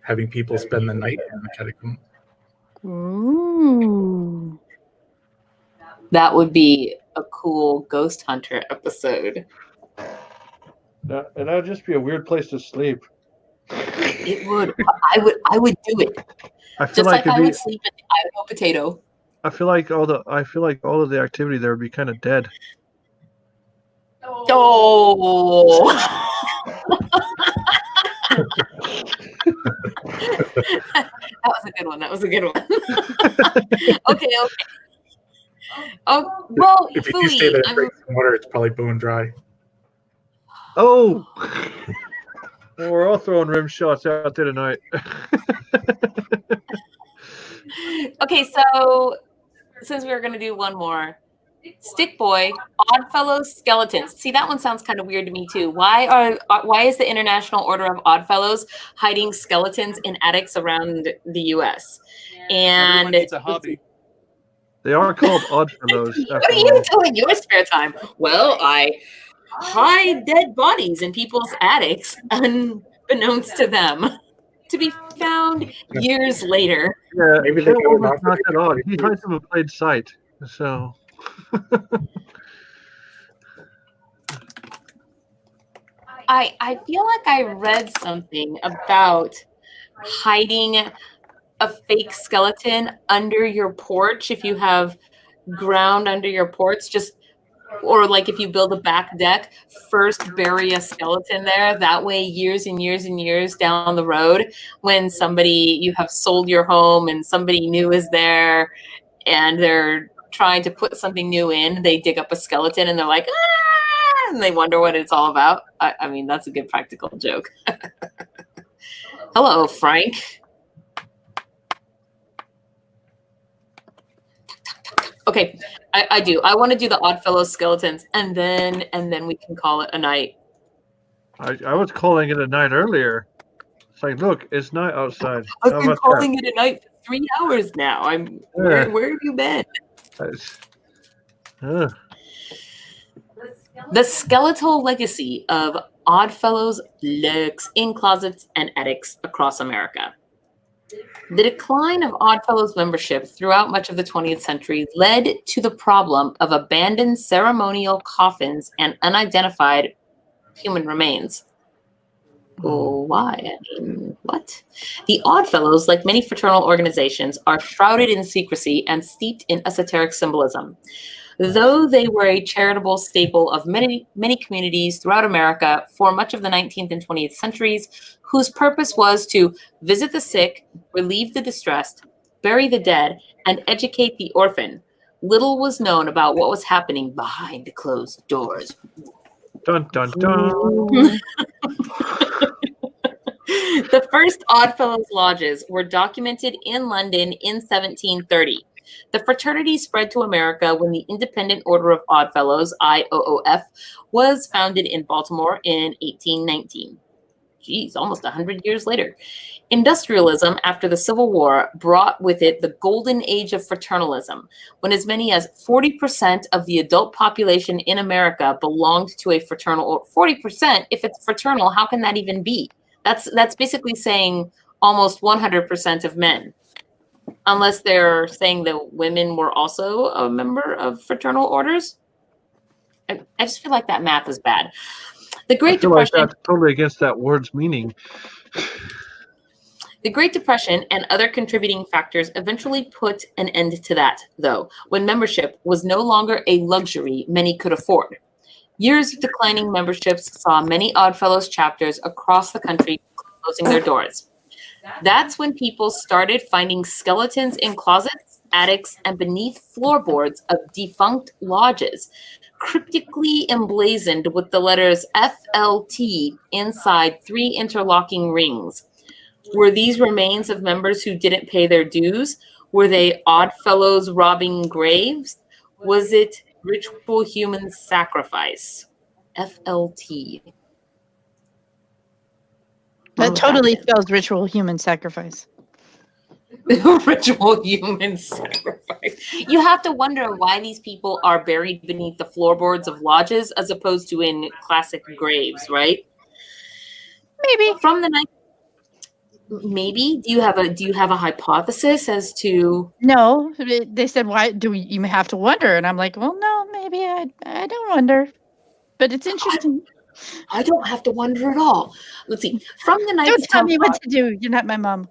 having people spend the night in the catacomb. Ooh. That would be a cool ghost hunter episode. No, and that would just be a weird place to sleep. It would. I would do it. I feel Just like like I it'd would be, sleep in the Idaho potato. I feel like all of the activity there would be kind of dead. Oh. That was a good one. Okay. Oh, well, If you do stay there and Fooey, drink some water, it's probably bone dry. Oh, well, we're all throwing rim shots out there tonight. okay, so since we were going to do one more, Stick Boy, Oddfellows Skeletons. See, that one sounds kind of weird to me too. Why is the International Order of Oddfellows hiding skeletons in attics around the U.S.? And Everyone needs a hobby. They are called Oddfellows. what are you doing in your spare time? Well, I hide dead bodies in people's attics, unbeknownst to them, to be found years later. Yeah, Maybe they go Catwoman's not that odd. He hides them in plain sight. So. I feel like I read something about hiding a fake skeleton under your porch if you have ground under your porch, or like if you build a back deck, first bury a skeleton there. That way, years and years and years down the road, when you have sold your home and somebody new is there and they're trying to put something new in, they dig up a skeleton and they're like, and they wonder what it's all about. I mean, that's a good practical joke. Hello, Frank. Okay, I do. I want to do the Oddfellows skeletons, and then we can call it a night. I was calling it a night earlier. It's like, look, it's night outside. I've How been about calling it a night for 3 hours now. Where have you been? that? The skeletal legacy of Oddfellows lurks in closets and attics across America. The decline of Oddfellows membership throughout much of the 20th century led to the problem of abandoned ceremonial coffins and unidentified human remains. Oh, why? I mean, what? The Oddfellows, like many fraternal organizations, are shrouded in secrecy and steeped in esoteric symbolism. Though they were a charitable staple of many communities throughout America for much of the 19th and 20th centuries, whose purpose was to visit the sick, relieve the distressed, bury the dead, and educate the orphan, little was known about what was happening behind closed doors. Dun, dun, dun. The first Oddfellows lodges were documented in London in 1730. The fraternity spread to America when the Independent Order of Oddfellows, IOOF, was founded in Baltimore in 1819. Geez, almost 100 years later. Industrialism after the Civil War brought with it the golden age of fraternalism, when as many as 40% of the adult population in America belonged to a fraternal. Or 40%, if it's fraternal, how can that even be? That's basically saying almost 100% of men. Unless they're saying that women were also a member of fraternal orders. I just feel like that math is bad. The Great Depression. Like that's totally against that word's meaning. The Great Depression and other contributing factors eventually put an end to that, though, when membership was no longer a luxury many could afford. Years of declining memberships saw many Oddfellows chapters across the country closing their doors. That's when people started finding skeletons in closets, attics, and beneath floorboards of defunct lodges, cryptically emblazoned with the letters FLT inside 3 interlocking rings. Were these remains of members who didn't pay their dues? Were they Oddfellows robbing graves? Was it ritual human sacrifice? FLT. That totally spells ritual human sacrifice. Ritual human sacrifice. You have to wonder why these people are buried beneath the floorboards of lodges as opposed to in classic graves, right? Maybe. From the night. Maybe. Do you have a hypothesis as to? No, they said, why do we even have to wonder? And I'm like, well, no, maybe I don't wonder, but it's interesting. I don't have to wonder at all. Let's see. From the Knights Don't tell me what to do. You're not my mom.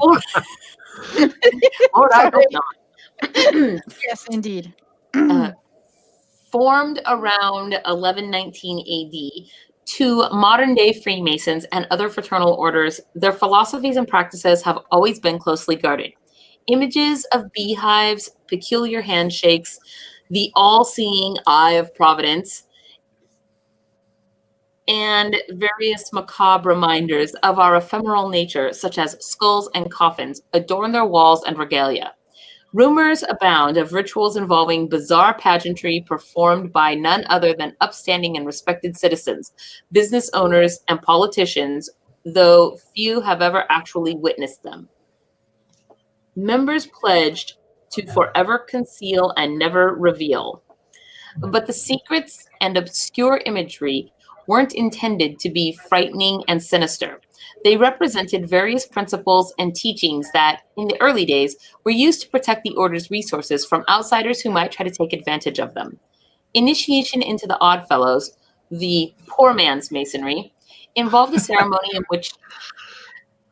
Lord, I hope not. Yes, indeed. Formed around 1119 AD, to modern-day Freemasons and other fraternal orders, their philosophies and practices have always been closely guarded. Images of beehives, peculiar handshakes, the all-seeing eye of Providence, and various macabre reminders of our ephemeral nature, such as skulls and coffins, adorn their walls and regalia. Rumors abound of rituals involving bizarre pageantry performed by none other than upstanding and respected citizens, business owners, and politicians, though few have ever actually witnessed them. Members pledged to forever conceal and never reveal. But the secrets and obscure imagery weren't intended to be frightening and sinister. They represented various principles and teachings that, in the early days, were used to protect the order's resources from outsiders who might try to take advantage of them. Initiation into the Oddfellows, the poor man's masonry, involved a ceremony in which...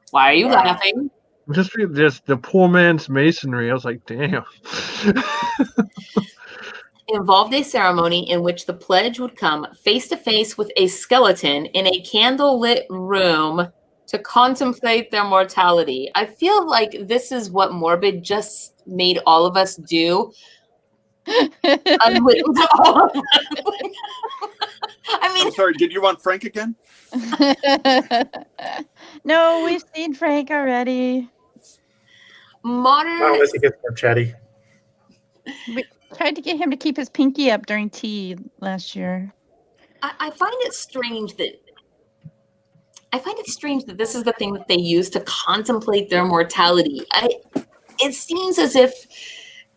Why are you laughing? Just the poor man's masonry. I was like, damn. Involved a ceremony in which the pledge would come face to face with a skeleton in a candlelit room to contemplate their mortality. I feel like this is what Morbid just made all of us do. unwitting to all of us. I mean, I'm sorry. Did you want Frank again? No, we've seen Frank already. modern. Not unless he gets more chatty. We tried to get him to keep his pinky up during tea last year. I find it strange that this is the thing that they use to contemplate their mortality. It seems as if,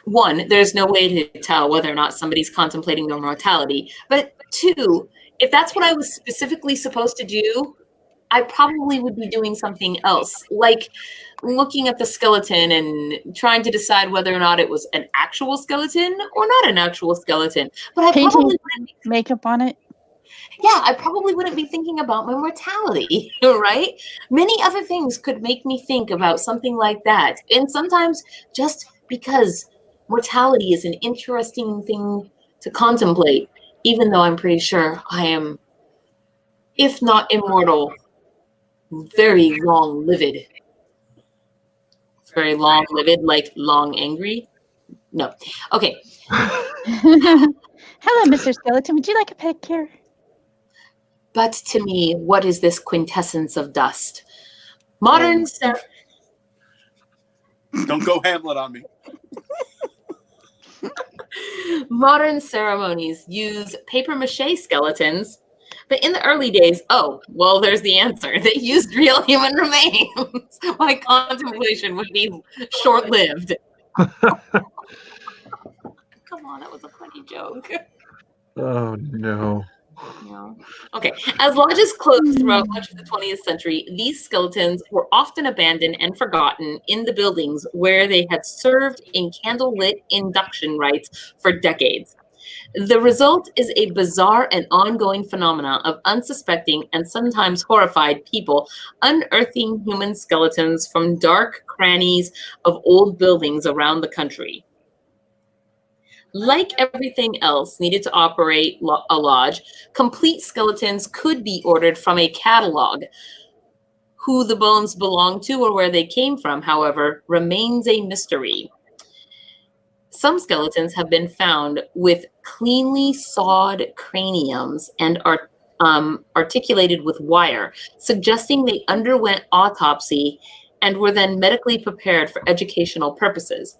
one, there's no way to tell whether or not somebody's contemplating their mortality. But two, if that's what I was specifically supposed to do, I probably would be doing something else, like looking at the skeleton and trying to decide whether or not it was an actual skeleton or not an actual skeleton. But I Painting probably wouldn't, makeup on it. I probably wouldn't be thinking about my mortality, right? Many other things could make me think about something like that. And sometimes just because mortality is an interesting thing to contemplate, even though I'm pretty sure I am, if not immortal, very long-lived. Very long-lived, like long angry? No. Okay. Hello, Mr. Skeleton. Would you like a pedicure? But to me, what is this quintessence of dust? Modern Don't go Hamlet on me. modern ceremonies use papier-mâché skeletons, but in the early days, there's the answer. They used real human remains. My contemplation would be short-lived. Come on, that was a funny joke. Oh no. No. Okay. As lodges closed throughout much of the 20th century, these skeletons were often abandoned and forgotten in the buildings where they had served in candlelit induction rites for decades. The result is a bizarre and ongoing phenomena of unsuspecting and sometimes horrified people unearthing human skeletons from dark crannies of old buildings around the country. Like everything else needed to operate a lodge, complete skeletons could be ordered from a catalog. Who the bones belong to or where they came from, however, remains a mystery. Some skeletons have been found with cleanly sawed craniums and are articulated with wire, suggesting they underwent autopsy and were then medically prepared for educational purposes.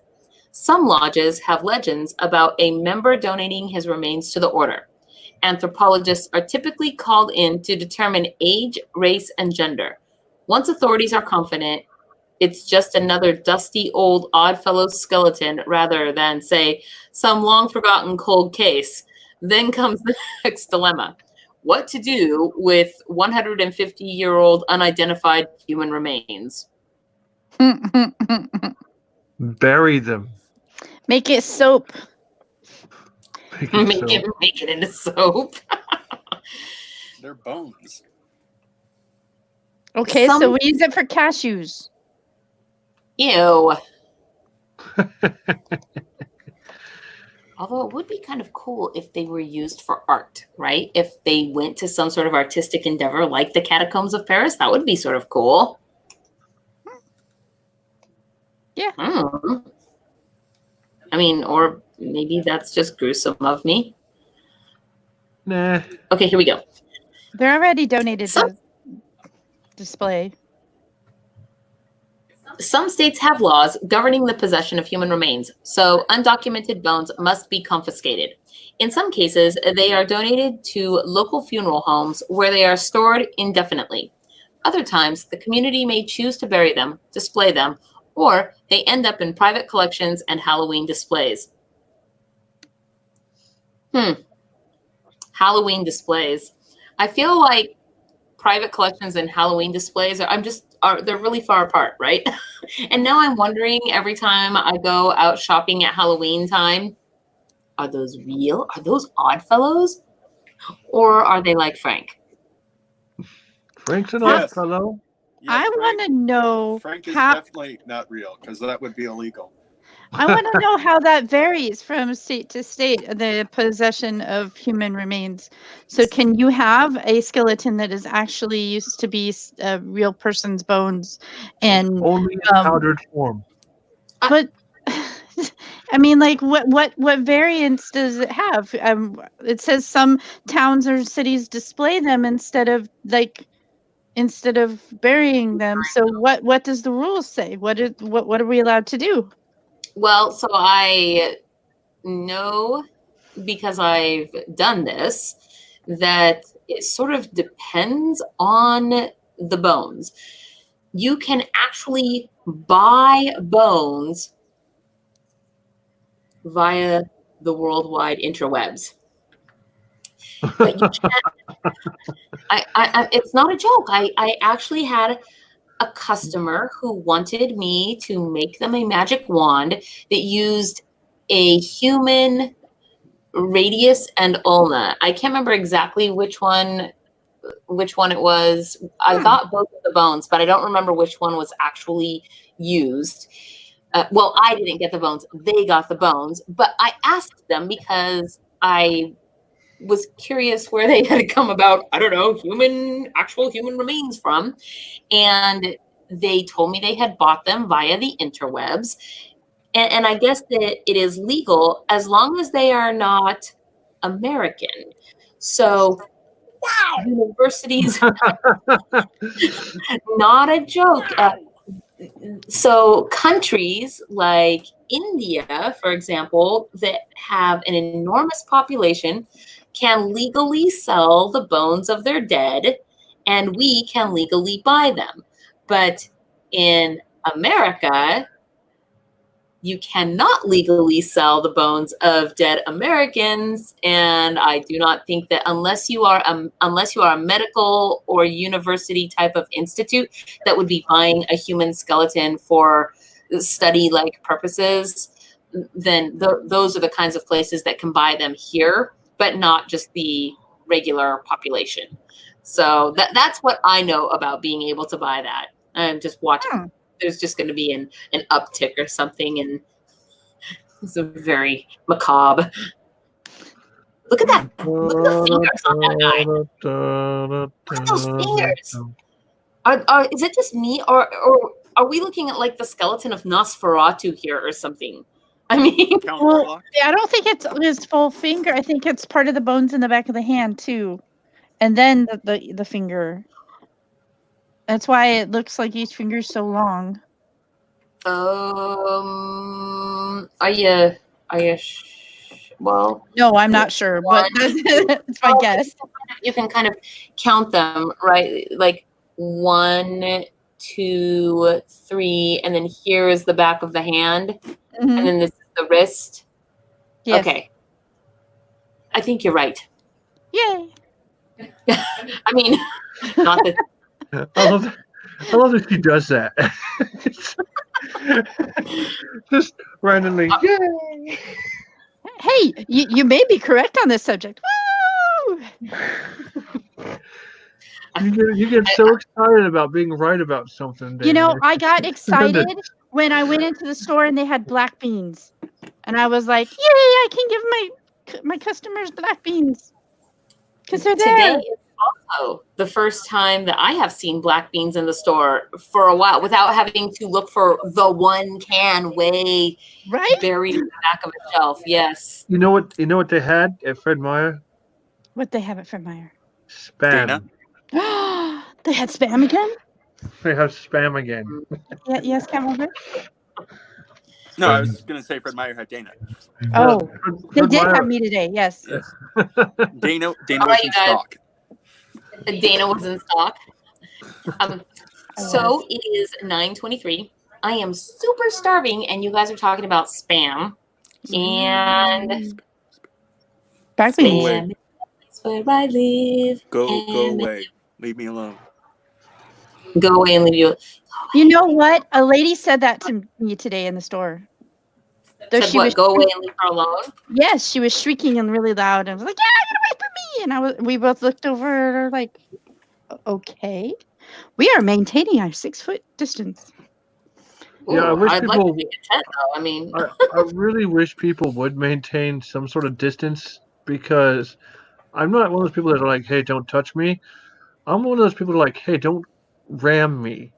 Some lodges have legends about a member donating his remains to the order. Anthropologists are typically called in to determine age, race, and gender. Once authorities are confident it's just another dusty old Oddfellow skeleton rather than, say, some long-forgotten cold case, then comes the next dilemma. What to do with 150-year-old unidentified human remains? Bury them. Make it soap. Make it Make it into soap. They're bones. Okay, so we use it for cashews. Ew. Although it would be kind of cool if they were used for art, right? If they went to some sort of artistic endeavor like the catacombs of Paris, that would be sort of cool. Yeah. I mean, or maybe that's just gruesome of me. Nah. Okay, here we go. They're already donated to display. Some states have laws governing the possession of human remains, so undocumented bones must be confiscated. In some cases, they are donated to local funeral homes where they are stored indefinitely. Other times, the community may choose to bury them, display them, or they end up in private collections and Halloween displays. Halloween displays. I feel like private collections and Halloween displays they're really far apart, right? And now I'm wondering every time I go out shopping at Halloween time, are those real? Are those Oddfellows? Or are they like Frank? Frank's an odd fellow. Yes, I want to know Frank is how. definitely not real because that would be illegal. I want to know how that varies from state to state, the possession of human remains. So can you have a skeleton that is actually used to be a real person's bones and Only in powdered form. but I mean, like, what variants does it have? It says some towns or cities display them instead of burying them. So what does the rules say? What are we allowed to do? Well, so I know, because I've done this, that it sort of depends on the bones. You can actually buy bones via the worldwide interwebs. But you can't. It's not a joke. I actually had a customer who wanted me to make them a magic wand that used a human radius and ulna. I can't remember exactly which one it was. I got both of the bones, but I don't remember which one was actually used. Well, I didn't get the bones. They got the bones, but I asked them because I was curious where they had come about, I don't know, actual human remains from. And they told me they had bought them via the interwebs. And I guess that it is legal as long as they are not American. So, universities, not a joke. So countries like India, for example, that have an enormous population can legally sell the bones of their dead, and we can legally buy them. But in America, you cannot legally sell the bones of dead Americans, and I do not think that unless you are a medical or university type of institute that would be buying a human skeleton for study-like purposes, then those are the kinds of places that can buy them here, but not just the regular population. So that's what I know about being able to buy that. I'm just watching. There's just going to be an uptick or something, and it's a very macabre. Look at that! Look at the fingers on that guy! Look at those fingers! Is it just me, or are we looking at like the skeleton of Nosferatu here or something? I mean, well, I don't think it's his full finger. I think it's part of the bones in the back of the hand too, and then the finger. That's why it looks like each finger's so long. Are you? Well, no, I'm not sure, but that's my guess. You can kind of count them, right? Like 1, 2, 3, and then here is the back of the hand, and then this is the wrist. Yes. Okay, I think you're right. Yay! I mean, not that. I love that she does that. Just randomly. Yay! Hey, you may be correct on this subject. Woo! You get so excited about being right about something. You know, I got excited when I went into the store and they had black beans, and I was like, "Yay! I can give my customers black beans because they're there." Today is also the first time that I have seen black beans in the store for a while without having to look for the one can way buried in the back of a shelf. Yes. You know what they had at Fred Meyer? What they have at Fred Meyer? Spam. They had spam again? They have spam again. Yeah, yes, Cameron. No, I was going to say Fred Meyer had Dana. Oh, they did have me today. Yes. Dana was in stock. Dana was in stock. So it is 9:23. I am super starving, and you guys are talking about spam. And spam is where I live. Go away. Leave me alone. Go away and leave you. You know what? A lady said that to me today in the store. Said what? Go away and leave her alone? Yes, she was shrieking and really loud and was like, "Yeah, get away from me!" And we both looked over at her like, "Okay, we are maintaining our 6-foot distance." Yeah, I wish I'd people. like to make a tent, though. I mean, I really wish people would maintain some sort of distance, because I'm not one of those people that are like, "Hey, don't touch me." I'm one of those people that are like, "Hey, don't ram me."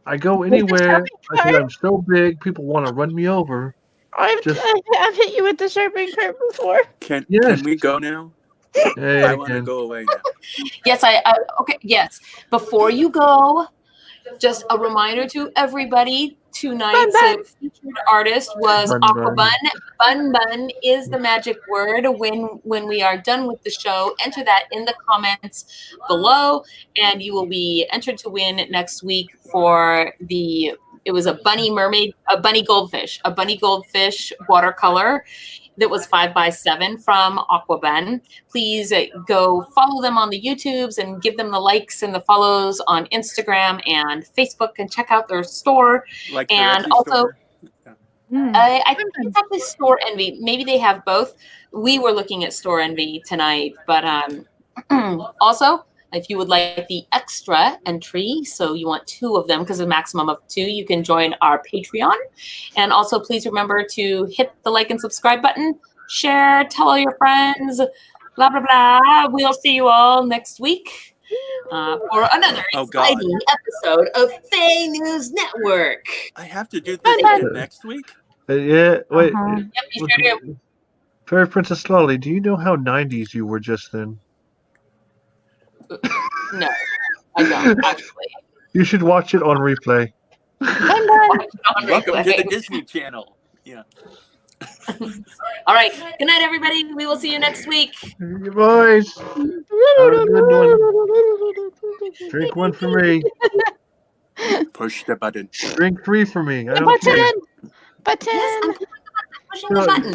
I go anywhere. I think I'm so big, people want to run me over. I've hit you with the sharpening cart before. Can Yes. we go now? Hey, I want to again. go away now. Yes, okay, yes. Before you go, just a reminder to everybody, tonight's featured artist was Aquabun. BUNBUN is the magic word. When we are done with the show, enter that in the comments below, and you will be entered to win next week for it was a bunny goldfish watercolor that was 5x7 from Auquabun. Please go follow them on the YouTubes and give them the likes and the follows on Instagram and Facebook, and check out their store. Like and also, I think it's actually Store Envy. Maybe they have both. We were looking at Store Envy tonight, but also, if you would like the extra entry, so you want 2 of them because a maximum of 2, you can join our Patreon. And also, please remember to hit the like and subscribe button, share, tell all your friends, blah, blah, blah. We'll see you all next week for another exciting episode of FAE News Network. I have to do this again next week? Yeah, wait. Yep, you sure do. Fairy Princess Lolly, do you know how 90s you were just then? No, I don't, actually. You should watch it on replay. Welcome to the Disney Channel. Yeah. All right. Good night, everybody. We will see you next week. You boys. Have a good one. Drink 1 for me. Push the button. Drink 3 for me. I don't care. Button. Yes, I'm pushing the button.